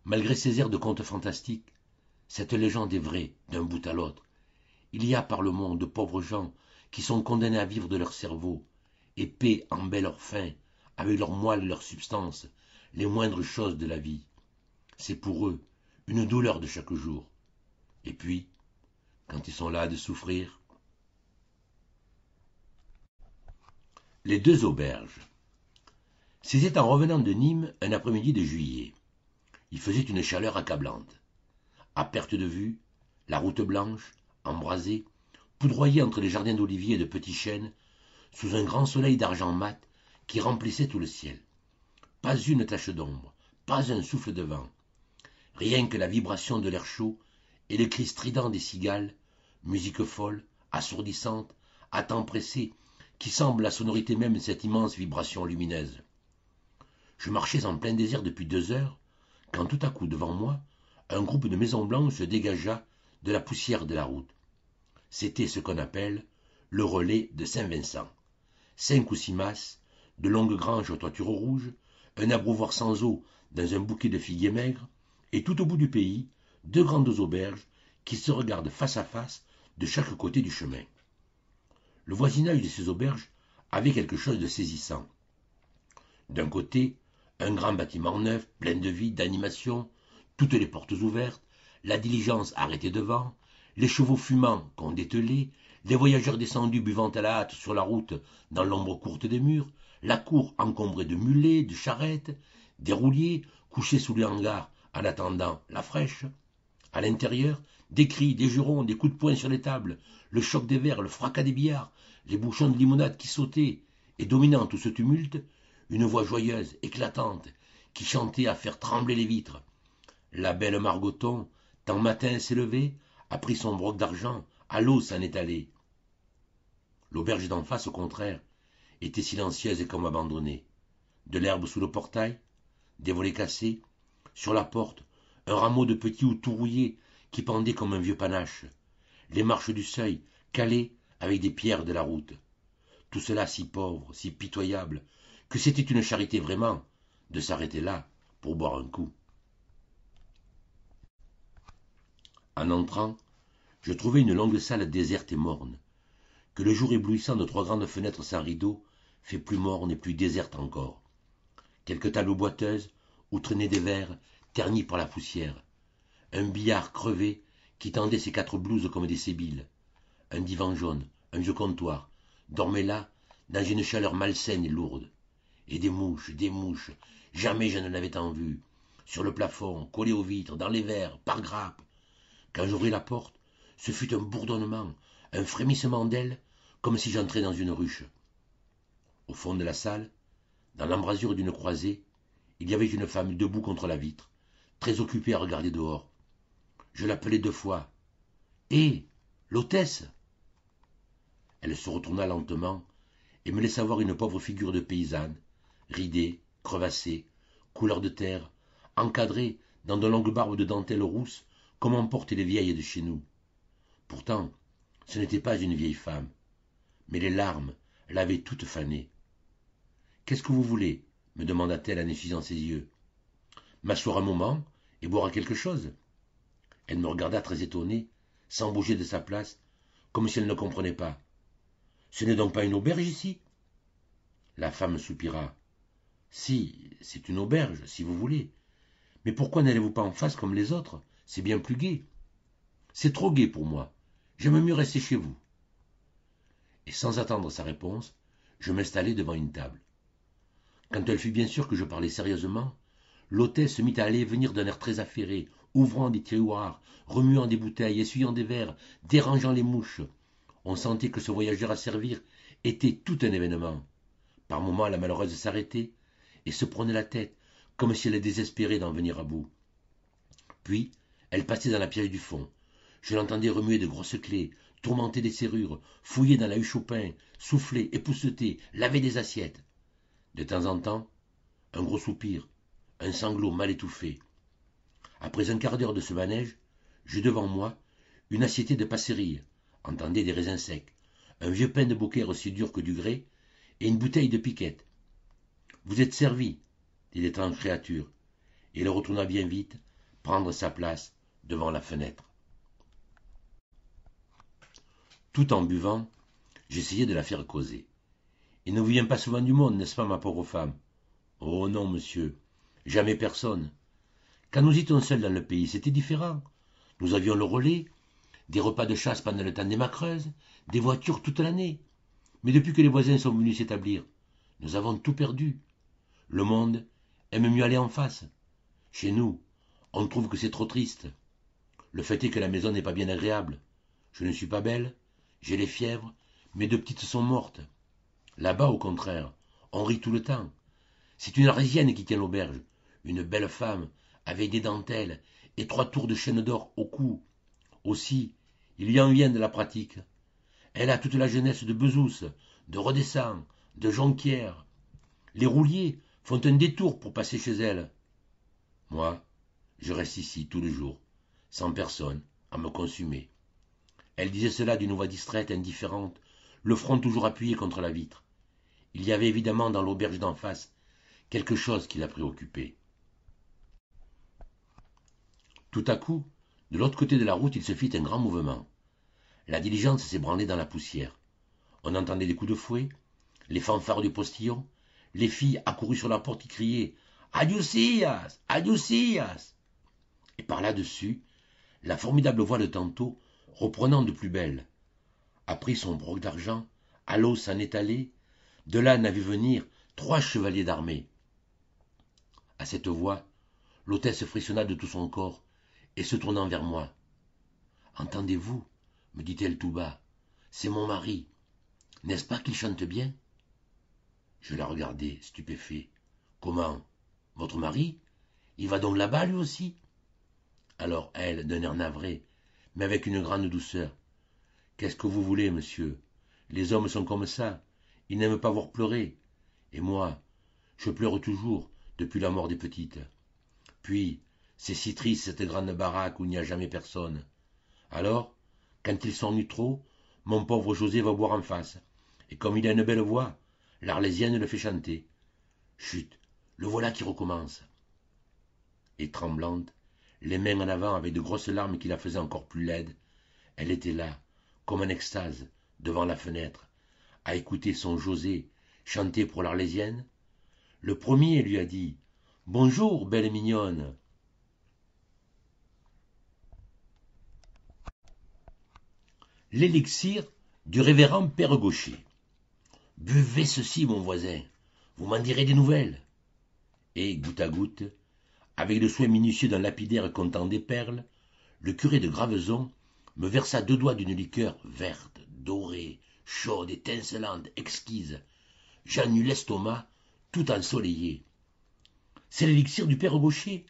Malgré ses airs de conte fantastique, cette légende est vraie d'un bout à l'autre. Il y a par le monde de pauvres gens qui sont condamnés à vivre de leur cerveau, et paient en belle leur faim, avec leur moelle et leur substance, les moindres choses de la vie. C'est pour eux une douleur de chaque jour. Et puis, quand ils sont là de souffrir, les deux auberges. C'était en revenant de Nîmes un après-midi de juillet. Il faisait une chaleur accablante. À perte de vue, la route blanche, embrasée, poudroyée entre les jardins d'oliviers et de petits chênes, sous un grand soleil d'argent mat qui remplissait tout le ciel. Pas une tache d'ombre, pas un souffle de vent. Rien que la vibration de l'air chaud et les cris stridents des cigales, musique folle, assourdissante, à temps pressé, qui semble la sonorité même de cette immense vibration lumineuse. Je marchais en plein désert depuis 2 heures, quand tout à coup devant moi, un groupe de maisons blanches se dégagea de la poussière de la route. C'était ce qu'on appelle le relais de Saint-Vincent. 5 ou 6 masses, de longues granges aux toitures rouges, un abreuvoir sans eau dans un bouquet de figuiers maigres, et tout au bout du pays, 2 grandes auberges qui se regardent face à face de chaque côté du chemin. Le voisinage de ces auberges avait quelque chose de saisissant. D'un côté, un grand bâtiment neuf, plein de vie, d'animation, toutes les portes ouvertes, la diligence arrêtée devant, les chevaux fumants qu'on dételait, les voyageurs descendus buvant à la hâte sur la route dans l'ombre courte des murs, la cour encombrée de mulets, de charrettes, des rouliers couchés sous les hangars en attendant la fraîche. À l'intérieur, des cris, des jurons, des coups de poing sur les tables, le choc des verres, le fracas des billards, les bouchons de limonade qui sautaient, et dominant tout ce tumulte, une voix joyeuse, éclatante, qui chantait à faire trembler les vitres. La belle Margoton, tant matin s'est levée, a pris son broc d'argent, à l'eau s'en est allée. L'auberge d'en face, au contraire, était silencieuse et comme abandonnée. De l'herbe sous le portail, des volets cassés, sur la porte, un rameau de petits ou tout rouillé qui pendait comme un vieux panache, les marches du seuil calées avec des pierres de la route. Tout cela si pauvre, si pitoyable, que c'était une charité vraiment de s'arrêter là pour boire un coup. En entrant, je trouvai une longue salle déserte et morne, que le jour éblouissant de 3 grandes fenêtres sans rideaux fait plus morne et plus déserte encore. Quelques tables boiteuses où traînaient des verres ternis par la poussière, un billard crevé qui tendait ses 4 blouses comme des sébiles, un divan jaune, un vieux comptoir, dormait là dans une chaleur malsaine et lourde. Et des mouches, jamais je n'en avais tant vu, sur le plafond, collées aux vitres, dans les verres, par grappes. Quand j'ouvris la porte, ce fut un bourdonnement, un frémissement d'ailes, comme si j'entrais dans une ruche. Au fond de la salle, dans l'embrasure d'une croisée, il y avait une femme debout contre la vitre, très occupée à regarder dehors. Je l'appelai 2 fois. « Hé, l'hôtesse !» Elle se retourna lentement et me laissa voir une pauvre figure de paysanne, ridée, crevassée, couleur de terre, encadrée dans de longues barbes de dentelle rousse comme en portent les vieilles de chez nous. Pourtant, ce n'était pas une vieille femme, mais les larmes l'avaient toute fanée. « Qu'est-ce que vous voulez ?» me demanda-t-elle en essuyant ses yeux. m'asseoir un moment et boire quelque chose. Elle me regarda très étonnée, sans bouger de sa place, comme si elle ne comprenait pas. Ce n'est donc pas une auberge ici? La femme soupira. Si, c'est une auberge, si vous voulez. Mais pourquoi n'allez-vous pas en face comme les autres? C'est bien plus gai. C'est trop gai pour moi. J'aime mieux rester chez vous. Et sans attendre sa réponse, je m'installai devant une table. Quand elle fut bien sûre que je parlais sérieusement, l'hôtesse se mit à aller et venir d'un air très affairé, ouvrant des tiroirs, remuant des bouteilles, essuyant des verres, dérangeant les mouches. On sentait que ce voyageur à servir était tout un événement. Par moments, la malheureuse s'arrêtait et se prenait la tête, comme si elle désespérait d'en venir à bout. Puis, elle passait dans la pièce du fond. Je l'entendais remuer de grosses clés, tourmenter des serrures, fouiller dans la huche au pain, souffler, épousseter, laver des assiettes. De temps en temps, un gros soupir, un sanglot mal étouffé. Après un quart d'heure de ce manège, j'eus devant moi une assiette de passerilles, entendez des raisins secs, un vieux pain de Beaucaire aussi dur que du grès, et une bouteille de piquette. Vous êtes servi, dit l'étrange créature, et elle retourna bien vite prendre sa place devant la fenêtre. Tout en buvant, j'essayais de la faire causer. Il ne vous vient pas souvent du monde, n'est-ce pas, ma pauvre femme? Oh non, monsieur, jamais personne. Quand nous étions seuls dans le pays, c'était différent. Nous avions le relais, des repas de chasse pendant le temps des macreuses, des voitures toute l'année. Mais depuis que les voisins sont venus s'établir, nous avons tout perdu. Le monde aime mieux aller en face. Chez nous, on trouve que c'est trop triste. Le fait est que la maison n'est pas bien agréable. Je ne suis pas belle, j'ai les fièvres, mes 2 petites sont mortes. Là-bas, au contraire, on rit tout le temps. C'est une Arlésienne qui tient l'auberge, une belle femme, avec des dentelles et 3 tours de chaîne d'or au cou. Aussi, il y en vient de la pratique. Elle a toute la jeunesse de Bezousse, de Redescend, de Jonquière. Les rouliers font un détour pour passer chez elle. Moi, je reste ici tous les jours, sans personne, à me consumer. Elle disait cela d'une voix distraite, indifférente, le front toujours appuyé contre la vitre. Il y avait évidemment dans l'auberge d'en face quelque chose qui la préoccupait. Tout à coup, de l'autre côté de la route, il se fit un grand mouvement. La diligence s'ébranlait dans la poussière. On entendait des coups de fouet, les fanfares du postillon, les filles accourues sur la porte qui criaient « Adiousias! Adiousias !» Et par là-dessus, la formidable voix de tantôt, reprenant de plus belle. Après son broc d'argent, à l'eau s'en est allé, de là n'a vu venir 3 chevaliers d'armée. À cette voix, l'hôtesse frissonna de tout son corps, et se tournant vers moi. « Entendez-vous, me dit-elle tout bas, c'est mon mari. N'est-ce pas qu'il chante bien? » Je la regardai, stupéfait. « Comment? Votre mari? Il va donc là-bas, lui aussi? » Alors elle, d'un air navré, mais avec une grande douceur. « Qu'est-ce que vous voulez, monsieur? Les hommes sont comme ça. Ils n'aiment pas voir pleurer. Et moi, je pleure toujours, depuis la mort des petites. Puis, c'est si triste cette grande baraque où il n'y a jamais personne. Alors, quand ils s'ennuient trop, mon pauvre José va boire en face. Et comme il a une belle voix, l'Arlésienne le fait chanter. Chut, le voilà qui recommence. » Et tremblante, les mains en avant avec de grosses larmes qui la faisaient encore plus laide, elle était là, comme en extase, devant la fenêtre, à écouter son José chanter pour l'Arlésienne. Le premier lui a dit « Bonjour, belle et mignonne !» L'élixir du révérend Père Gaucher. « Buvez ceci, mon voisin, vous m'en direz des nouvelles. » Et, goutte à goutte, avec le soin minutieux d'un lapidaire comptant des perles, le curé de Graveson me versa 2 doigts d'une liqueur verte, dorée, chaude, étincelante, exquise. J'en eus l'estomac tout ensoleillé. « C'est l'élixir du Père Gaucher,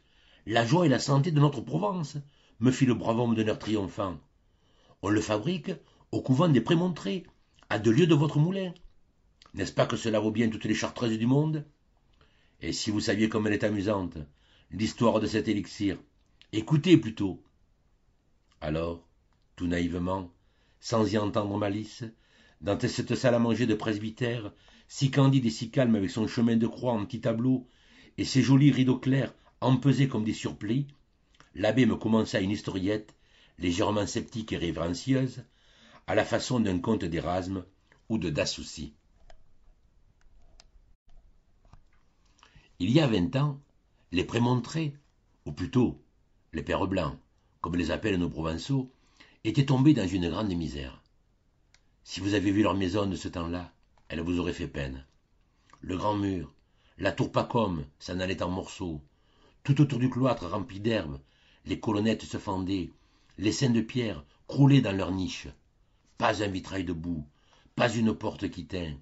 la joie et la santé de notre Provence, » me fit le brave homme d'un air triomphant. « On le fabrique au couvent des Prémontrés, à 2 lieues de votre moulin. N'est-ce pas que cela vaut bien toutes les chartreuses du monde? Et si vous saviez comme elle est amusante, l'histoire de cet élixir, écoutez plutôt. » Alors, tout naïvement, sans y entendre malice, dans cette salle à manger de presbytère, si candide et si calme avec son chemin de croix en petits tableaux, et ses jolis rideaux clairs empesés comme des surplis, l'abbé me commença une historiette légèrement sceptique et révérencieuse, à la façon d'un conte d'Érasme ou de Dassoucy. Il y a 20 ans, les Prémontrés, ou plutôt les Pères Blancs, comme les appellent nos Provençaux, étaient tombés dans une grande misère. Si vous avez vu leur maison de ce temps-là, elle vous aurait fait peine. Le grand mur, la tour Pacôme s'en allait en morceaux. Tout autour du cloître rempli d'herbes, les colonnettes se fendaient, les saints de pierre croulaient dans leurs niches. Pas un vitrail debout, pas une porte qui tint.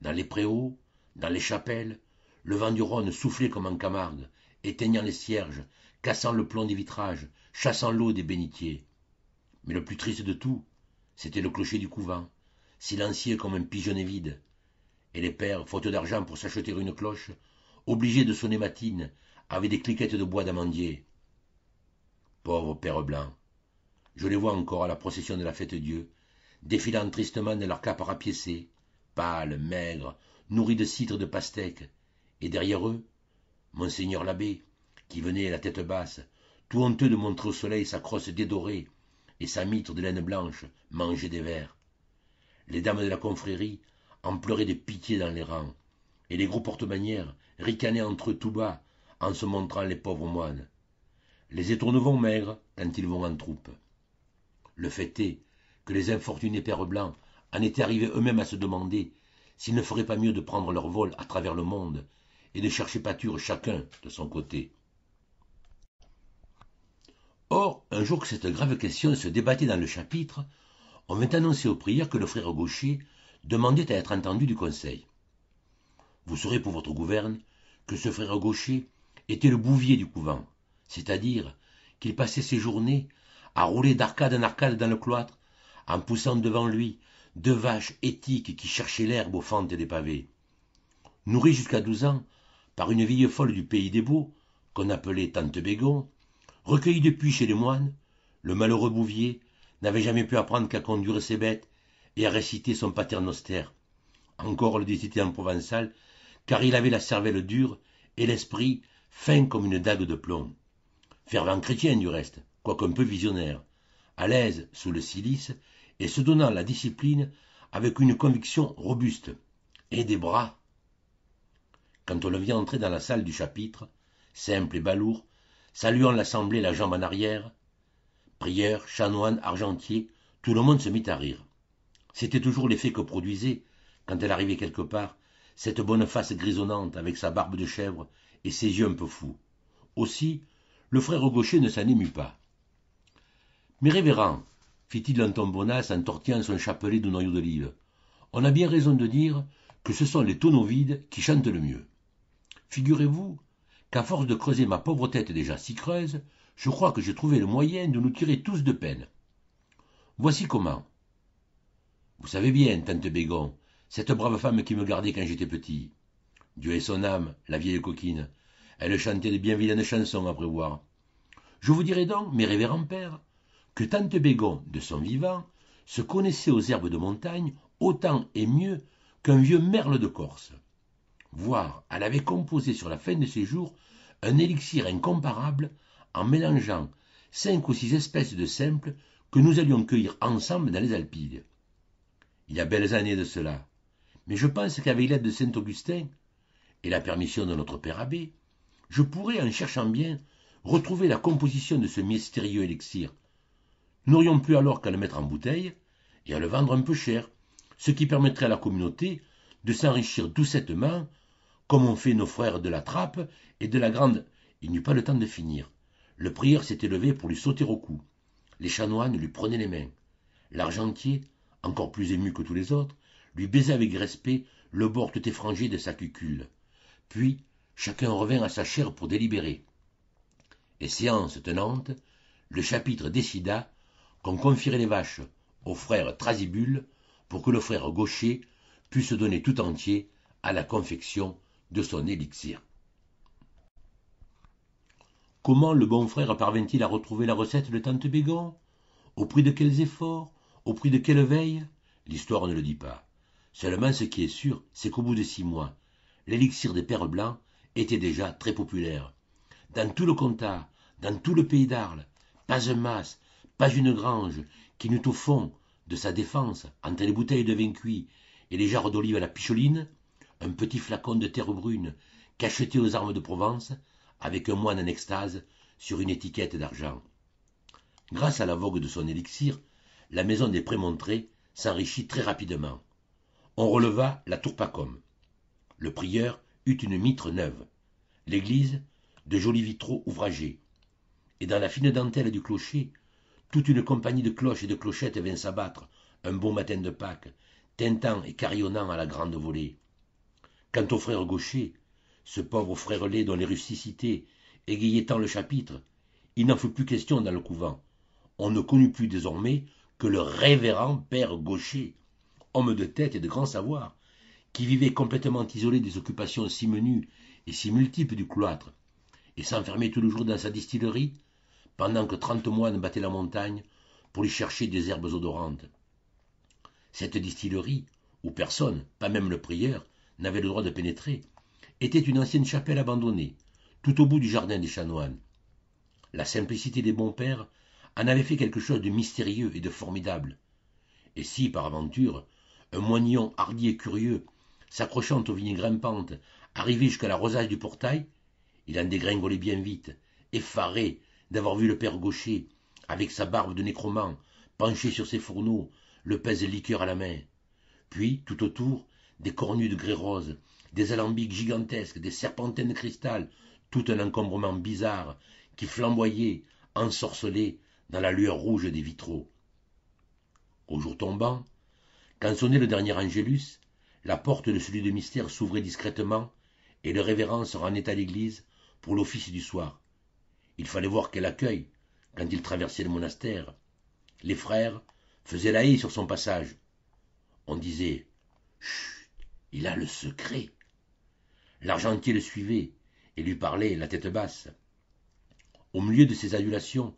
Dans les préaux, dans les chapelles, le vent du Rhône soufflait comme en Camargue, éteignant les cierges, cassant le plomb des vitrages, chassant l'eau des bénitiers. Mais le plus triste de tout, c'était le clocher du couvent, silencieux comme un pigeonnet vide. Et les pères, faute d'argent pour s'acheter une cloche, obligés de sonner matine, avec des cliquettes de bois d'amandier. Pauvres pères blancs, je les vois encore à la procession de la Fête-Dieu, défilant tristement de leurs capes rapiécées, pâles, maigres, nourris de cidre de pastèque, et derrière eux, monseigneur l'abbé, qui venait la tête basse, tout honteux de montrer au soleil sa crosse dédorée et sa mitre de laine blanche mangée des vers. Les dames de la confrérie en pleuraient de pitié dans les rangs, et les gros porte-bannières ricanaient entre eux tout bas en se montrant les pauvres moines. Les étourneaux vont maigres quand ils vont en troupe. Le fait est que les infortunés pères blancs en étaient arrivés eux-mêmes à se demander s'ils ne feraient pas mieux de prendre leur vol à travers le monde et de chercher pâture chacun de son côté. Or, un jour que cette grave question se débattait dans le chapitre, on vint annoncer aux prieurs que le frère Gaucher demandait à être entendu du conseil. Vous saurez pour votre gouverne que ce frère Gaucher était le bouvier du couvent, c'est-à-dire qu'il passait ses journées à rouler d'arcade en arcade dans le cloître, en poussant devant lui 2 vaches étiques qui cherchaient l'herbe aux fentes des pavés. Nourri jusqu'à 12 ans par une vieille folle du pays des Beaux, qu'on appelait Tante Bégon, recueilli depuis chez les moines, le malheureux bouvier n'avait jamais pu apprendre qu'à conduire ses bêtes et à réciter son paternoster. Encore le disait-il en provençal, car il avait la cervelle dure et l'esprit fin comme une dague de plomb. Fervent chrétien du reste, quoique un peu visionnaire, à l'aise sous le cilice et se donnant la discipline avec une conviction robuste. Et des bras. Quand on le vit entrer dans la salle du chapitre, simple et balourd, saluant l'assemblée la jambe en arrière, prieur, chanoine, argentier, tout le monde se mit à rire. C'était toujours l'effet que produisait, quand elle arrivait quelque part, cette bonne face grisonnante avec sa barbe de chèvre et ses yeux un peu fous. Aussi, le frère Gaucher ne s'en émut pas. Mes révérends, fit-il d'un ton bonasse en tortillant son chapelet de noyaux d'olive, on a bien raison de dire que ce sont les tonneaux vides qui chantent le mieux. Figurez-vous qu'à force de creuser ma pauvre tête déjà si creuse, je crois que j'ai trouvé le moyen de nous tirer tous de peine. Voici comment. Vous savez bien, tante Bégon, cette brave femme qui me gardait quand j'étais petit. Dieu ait son âme, la vieille coquine. Elle chantait de bien vilaines chansons à prévoir. Je vous dirai donc, mes révérends pères, que tante Bégon, de son vivant, se connaissait aux herbes de montagne autant et mieux qu'un vieux merle de Corse. Voire, elle avait composé sur la fin de ses jours un élixir incomparable en mélangeant 5 ou 6 espèces de simples que nous allions cueillir ensemble dans les Alpides. Il y a belles années de cela, mais je pense qu'avec l'aide de Saint-Augustin et la permission de notre père abbé, je pourrais, en cherchant bien, retrouver la composition de ce mystérieux élixir. Nous n'aurions plus alors qu'à le mettre en bouteille et à le vendre un peu cher, ce qui permettrait à la communauté de s'enrichir doucettement, comme ont fait nos frères de la Trappe et de la Grande. Il n'eut pas le temps de finir. Le prieur s'était levé pour lui sauter au cou. Les chanoines lui prenaient les mains. L'argentier, encore plus ému que tous les autres, lui baisait avec respect le bord tout effrangé de sa cucule. Puis, chacun revint à sa chaire pour délibérer. Et séance tenante, le chapitre décida qu'on confierait les vaches au frère Thrasybule pour que le frère Gaucher puisse se donner tout entier à la confection de son élixir. Comment le bon frère parvint-il à retrouver la recette de tante Bégon? Au prix de quels efforts? Au prix de quelle veille? L'histoire ne le dit pas. Seulement ce qui est sûr, c'est qu'au bout de 6 mois, l'élixir des pères blancs était déjà très populaire. dans tout le comtat, dans tout le pays d'Arles, pas un mas, pas une grange, qui n'eût au fond de sa défense, entre les bouteilles de vin cuit et les jarres d'olive à la picholine, un petit flacon de terre brune cacheté aux armes de Provence, avec un moine en extase sur une étiquette d'argent. Grâce à la vogue de son élixir, la maison des Prémontrés s'enrichit très rapidement. On releva la tour Pacôme. Le prieur eut une mitre neuve, l'église de jolis vitraux ouvragés, et dans la fine dentelle du clocher, toute une compagnie de cloches et de clochettes vint s'abattre un beau matin de Pâques, tintant et carillonnant à la grande volée. Quant au frère Gaucher, ce pauvre frère laid dont les rusticités égayaient tant le chapitre, il n'en fut plus question dans le couvent. On ne connut plus désormais que le révérend père Gaucher, homme de tête et de grand savoir, qui vivait complètement isolé des occupations si menues et si multiples du cloître, et s'enfermait tout le jour dans sa distillerie, pendant que 30 moines battaient la montagne pour lui chercher des herbes odorantes. Cette distillerie, où personne, pas même le prieur, n'avait le droit de pénétrer, était une ancienne chapelle abandonnée, tout au bout du jardin des chanoines. La simplicité des bons pères en avait fait quelque chose de mystérieux et de formidable. Et si, par aventure, un moignon hardi et curieux, s'accrochant aux vignes grimpantes, arrivait jusqu'à la rosace du portail, il en dégringolait bien vite, effaré d'avoir vu le père Gaucher, avec sa barbe de nécromant, penché sur ses fourneaux, le pèse-liqueur à la main. Puis, tout autour, des cornues de grès rose, des alambics gigantesques, des serpentins de cristal, tout un encombrement bizarre qui flamboyait, ensorcelé, dans la lueur rouge des vitraux. Au jour tombant, quand sonnait le dernier Angélus, la porte de celui de mystère s'ouvrait discrètement et le révérend se rendait à l'église pour l'office du soir. Il fallait voir quel accueil quand il traversait le monastère. Les frères faisaient la haie sur son passage. On disait « Chut, il a le secret !» L'argentier le suivait et lui parlait la tête basse. Au milieu de ces adulations,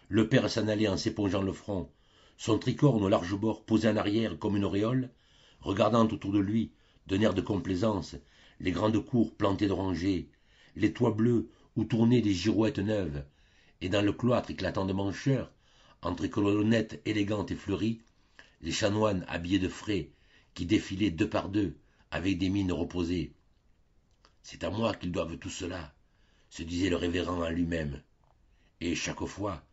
le père s'en allait en s'épongeant le front, son tricorne au large bord posé en arrière comme une auréole, regardant autour de lui, d'un air de complaisance, les grandes cours plantées d'orangers, les toits bleus où tournaient des girouettes neuves, et dans le cloître éclatant de mancheurs, entre colonnettes élégantes et fleuries, les chanoines habillés de frais qui défilaient deux par deux avec des mines reposées. C'est à moi qu'ils doivent tout cela, se disait le révérend en lui-même, et chaque fois,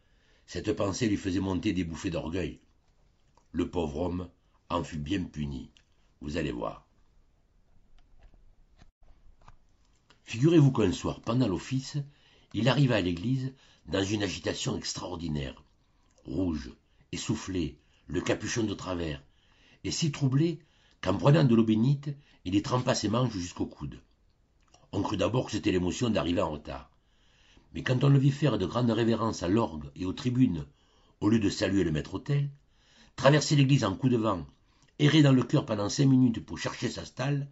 cette pensée lui faisait monter des bouffées d'orgueil. Le pauvre homme en fut bien puni, vous allez voir. Figurez-vous qu'un soir, pendant l'office, il arriva à l'église dans une agitation extraordinaire, rouge, essoufflé, le capuchon de travers, et si troublé qu'en prenant de l'eau bénite, il y trempa ses manches jusqu'au coude. On crut d'abord que c'était l'émotion d'arriver en retard. Mais quand on le vit faire de grandes révérences à l'orgue et aux tribunes, au lieu de saluer le maître-autel, traverser l'église en coup de vent, errer dans le chœur pendant 5 minutes pour chercher sa stalle,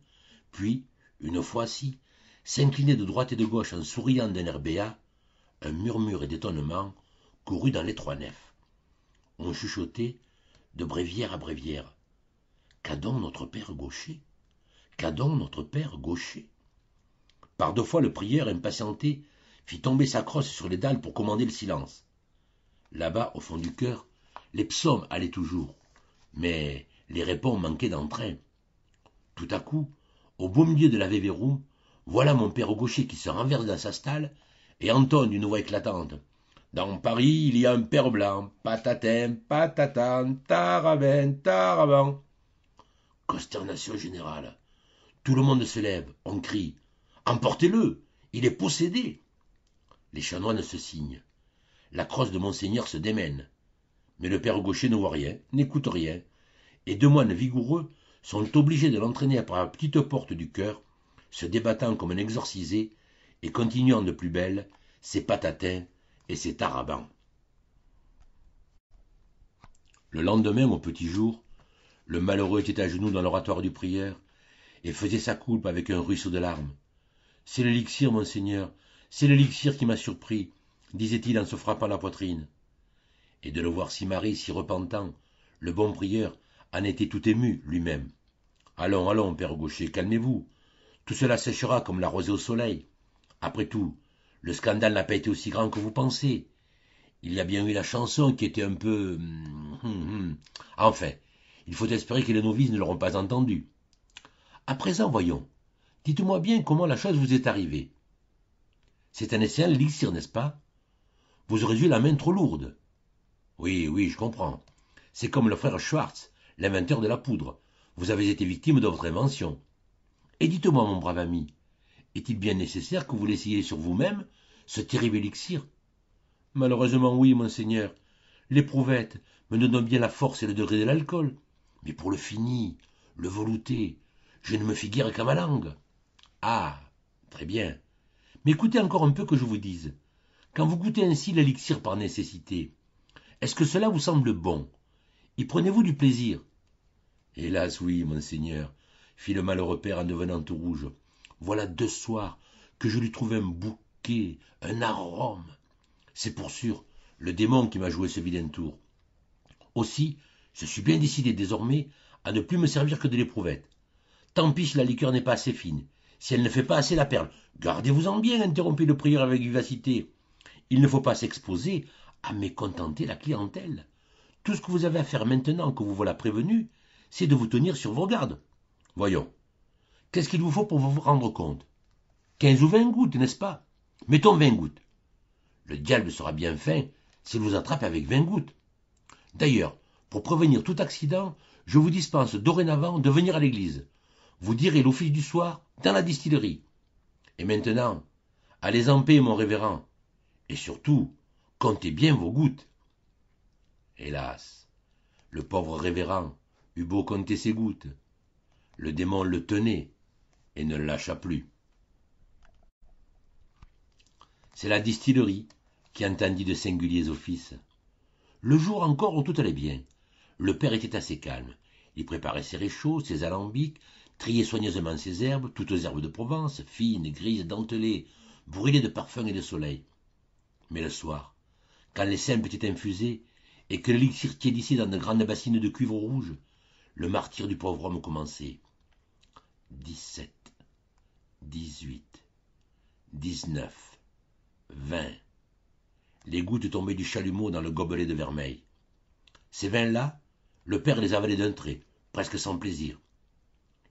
puis, une fois assis, s'incliner de droite et de gauche en souriant d'un air béat, un murmure d'étonnement courut dans l'étroit nef. On chuchotait de bréviaire à bréviaire. Qu'a donc notre père Gaucher? Qu'a donc notre père Gaucher? Par 2 fois, le prieur, impatienté, fit tomber sa crosse sur les dalles pour commander le silence. Là-bas, au fond du chœur, les psaumes allaient toujours, mais les répons manquaient d'entrain. Tout à coup, au beau milieu de la Vévéroum, voilà mon père Gaucher qui se renverse dans sa stalle et entonne d'une voix éclatante. Dans Paris, il y a un père blanc, patatin, patatan, taraben, taraban. Consternation générale. Tout le monde se lève, on crie. Emportez-le, il est possédé. Les chanoines se signent. La crosse de monseigneur se démène. Mais le père Gaucher ne voit rien, n'écoute rien, et 2 moines vigoureux sont obligés de l'entraîner par la petite porte du chœur, se débattant comme un exorcisé et continuant de plus belle ses patatins et ses tarabans. Le lendemain, au petit jour, le malheureux était à genoux dans l'oratoire du prieur et faisait sa coulpe avec un ruisseau de larmes. « C'est l'élixir, monseigneur, c'est l'élixir qui m'a surpris, » disait-il en se frappant la poitrine. Et de le voir si marré, si repentant, le bon prieur en était tout ému lui-même. « Allons, allons, père Gaucher, calmez-vous. Tout cela séchera comme la rosée au soleil. Après tout, Le scandale n'a pas été aussi grand que vous pensez. Il y a bien eu la chanson qui était un peu... Enfin, il faut espérer que les novices ne l'auront pas entendu. À présent, voyons. Dites-moi bien comment la chose vous est arrivée. C'est un excellent l'élixir, n'est-ce pas? Vous aurez eu la main trop lourde. Oui, oui, je comprends. C'est comme le frère Schwartz, l'inventeur de la poudre. Vous avez été victime de votre invention. Et dites-moi, mon brave ami, est-il bien nécessaire que vous l'essayiez sur vous-même, ce terrible élixir? Malheureusement, oui, monseigneur. L'éprouvette me donne bien la force et le degré de l'alcool. Mais pour le fini, le velouté, je ne me fie guère qu'à ma langue. Ah, très bien. Mais écoutez encore un peu que je vous dise. Quand vous goûtez ainsi l'élixir par nécessité, est-ce que cela vous semble bon? Y prenez-vous du plaisir? Hélas, oui, monseigneur, fit le malheureux père en devenant tout rouge. Voilà 2 soirs que je lui trouve un bouquet, un arôme. C'est pour sûr le démon qui m'a joué ce vilain tour. Aussi, je suis bien décidé désormais à ne plus me servir que de l'éprouvette. Tant pis si la liqueur n'est pas assez fine, si elle ne fait pas assez la perle. Gardez-vous-en bien, interrompit le prieur avec vivacité. Il ne faut pas s'exposer à mécontenter la clientèle. Tout ce que vous avez à faire maintenant que vous voilà prévenu, c'est de vous tenir sur vos gardes. Voyons, qu'est-ce qu'il vous faut pour vous rendre compte? 15 ou 20 gouttes, n'est-ce pas? Mettons 20 gouttes. Le diable sera bien fin s'il vous attrape avec 20 gouttes. D'ailleurs, pour prévenir tout accident, je vous dispense dorénavant de venir à l'église. Vous direz l'office du soir dans la distillerie. Et maintenant, allez en paix, mon révérend. Et surtout, comptez bien vos gouttes. Hélas, le pauvre révérend eut beau compter ses gouttes. Le démon le tenait et ne le lâcha plus. C'est la distillerie qui entendit de singuliers offices. Le jour encore où tout allait bien. Le père était assez calme. Il préparait ses réchauds, ses alambics, triait soigneusement ses herbes, toutes herbes de Provence, fines, grises, dentelées, brûlées de parfum et de soleil. Mais le soir, quand les simples étaient infusés, et que l'élixir tiédissait dans de grandes bassines de cuivre rouge, le martyre du pauvre homme commençait. 17, 18, 19, 20. Les gouttes tombaient du chalumeau dans le gobelet de vermeil. Ces 20-là, le père les avalait d'un trait, presque sans plaisir.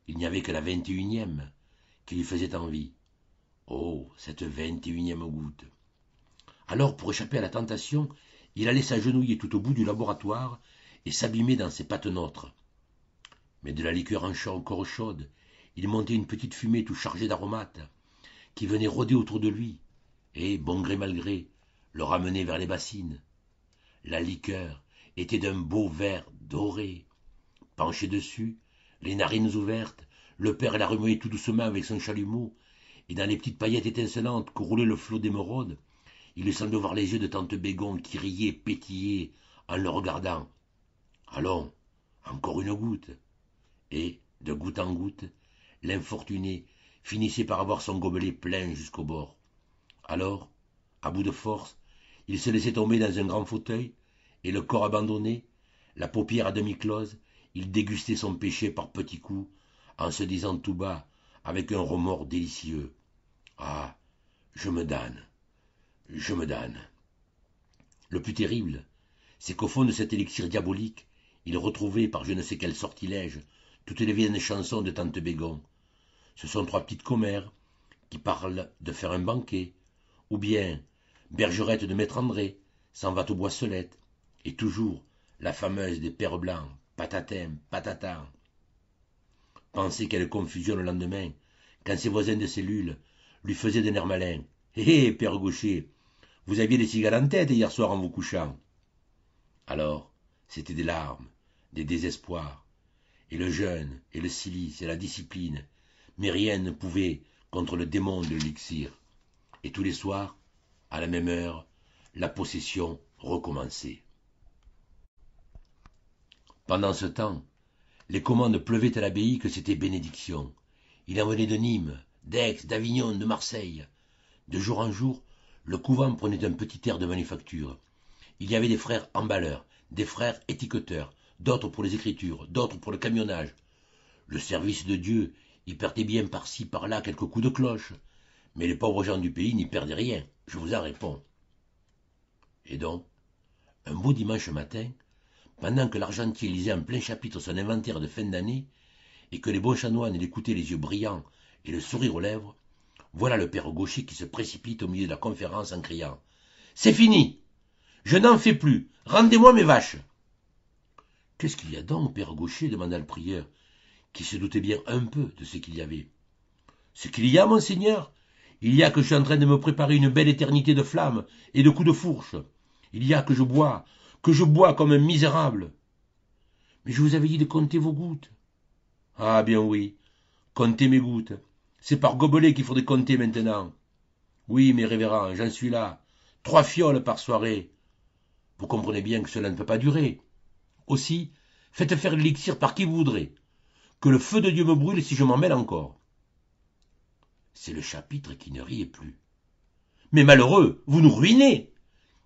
Il n'y avait que la 21e qui lui faisait envie. Oh, cette 21e goutte! Alors, pour échapper à la tentation, il allait s'agenouiller tout au bout du laboratoire et s'abîmer dans ses patenôtres. Mais de la liqueur encore chaude, il montait une petite fumée tout chargée d'aromates, qui venait rôder autour de lui, et, bon gré mal gré, le ramenait vers les bassines. La liqueur était d'un beau vert doré. Penché dessus, les narines ouvertes, le père la remuait tout doucement avec son chalumeau, et dans les petites paillettes étincelantes que roulait le flot d'émeraude, il semblait voir les yeux de tante Bégon qui riait, pétillait, en le regardant. Allons, encore une goutte. Et, de goutte en goutte, l'infortuné finissait par avoir son gobelet plein jusqu'au bord. Alors, à bout de force, il se laissait tomber dans un grand fauteuil, et le corps abandonné, la paupière à demi close, il dégustait son péché par petits coups, en se disant tout bas, avec un remords délicieux. Ah, je me damne, je me damne. Le plus terrible, c'est qu'au fond de cet élixir diabolique, il retrouvait, par je ne sais quel sortilège, toutes les vieilles chansons de tante Bégon. Ce sont 3 petites commères qui parlent de faire un banquet, ou bien Bergerette de Maître André s'en va aux Boisselettes, et toujours la fameuse des pères blancs, patatin, patatan. Pensez quelle confusion le lendemain, quand ses voisins de cellule lui faisaient des nerfs malins. Hé hé, père Gaucher, vous aviez des cigales en tête hier soir en vous couchant. Alors, c'était des larmes, des désespoirs, et le jeûne, et le cilice, et la discipline, mais rien ne pouvait contre le démon de l'élixir. Et tous les soirs, à la même heure, la possession recommençait. Pendant ce temps, les commandes pleuvaient à l'abbaye que c'était bénédiction. Il en venait de Nîmes, d'Aix, d'Avignon, de Marseille. De jour en jour, le couvent prenait un petit air de manufacture. Il y avait des frères emballeurs, des frères étiqueteurs, d'autres pour les écritures, d'autres pour le camionnage. Le service de Dieu y perdait bien par-ci par-là quelques coups de cloche, mais les pauvres gens du pays n'y perdaient rien, Je vous en réponds. Et donc, un beau dimanche matin, pendant que l'argentier lisait en plein chapitre son inventaire de fin d'année, et que les bons chanoines l'écoutaient les yeux brillants et le sourire aux lèvres, voilà le père Gaucher qui se précipite au milieu de la conférence en criant « C'est fini! Je n'en fais plus! Rendez-moi mes vaches !» « Qu'est-ce qu'il y a donc, père Gaucher ?» demanda le prieur, qui se doutait bien un peu de ce qu'il y avait. « Ce qu'il y a, monseigneur, il y a que je suis en train de me préparer une belle éternité de flammes et de coups de fourche. Il y a que je bois comme un misérable. Mais je vous avais dit de compter vos gouttes. » « Ah bien oui, comptez mes gouttes. C'est par gobelet qu'il faudrait compter maintenant. Oui, mes révérends, j'en suis là. 3 fioles par soirée. Vous comprenez bien que cela ne peut pas durer. Aussi, faites faire l'élixir par qui vous voudrez. Que le feu de Dieu me brûle si je m'en mêle encore. » C'est le chapitre qui ne riait plus. « Mais malheureux, vous nous ruinez !»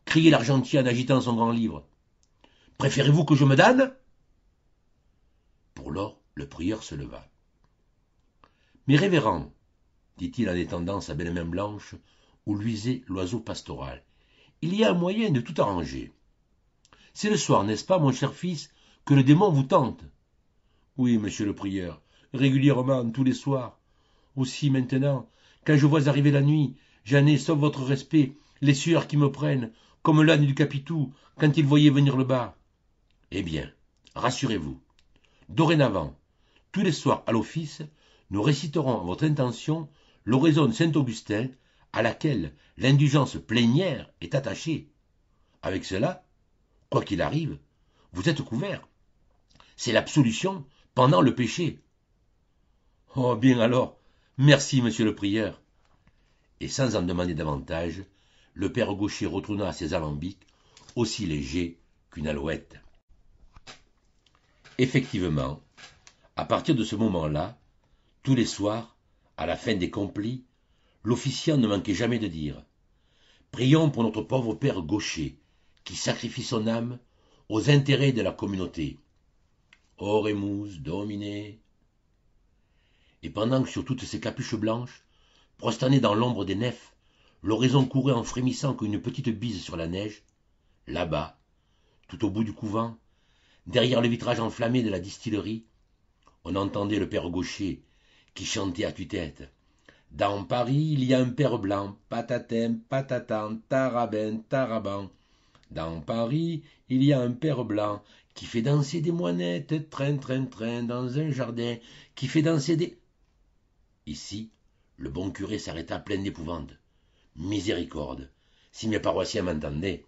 criait l'argentier en agitant son grand livre. « Préférez-vous que je me damne ?» Pour lors, le prieur se leva. « Mes révérends, dit-il en étendant sa belle main blanche où luisait l'oiseau pastoral, il y a un moyen de tout arranger. C'est le soir, n'est-ce pas, mon cher fils, que le démon vous tente? Oui, monsieur le prieur, régulièrement, tous les soirs. Aussi, maintenant, quand je vois arriver la nuit, j'en ai, sauf votre respect, les sueurs qui me prennent, comme l'âne du Capitou, quand il voyait venir le bas. Eh bien, rassurez-vous. Dorénavant, tous les soirs à l'office, nous réciterons à votre intention l'oraison de Saint-Augustin, à laquelle l'indulgence plénière est attachée. Avec cela, quoi qu'il arrive, vous êtes couverts. C'est l'absolution pendant le péché. Oh bien alors, merci, monsieur le prieur. Et sans en demander davantage, le père Gaucher retourna à ses alambics, aussi léger qu'une alouette. Effectivement, à partir de ce moment-là, tous les soirs, à la fin des complis, l'officiant ne manquait jamais de dire « Prions pour notre pauvre père Gaucher, qui sacrifie son âme aux intérêts de la communauté. Oremus Domine » Et pendant que sur toutes ces capuches blanches, prosternées dans l'ombre des nefs, l'horizon courait en frémissant comme une petite bise sur la neige, là-bas, tout au bout du couvent, derrière le vitrage enflammé de la distillerie, on entendait le père Gaucher qui chantait à tue-tête. Dans Paris, il y a un père blanc, patatin, patatan, taraben, taraban. Dans Paris, il y a un père blanc qui fait danser des moinettes, train, train, train, dans un jardin, qui fait danser des... Ici, le bon curé s'arrêta plein d'épouvante. Miséricorde, si mes paroissiens m'entendaient.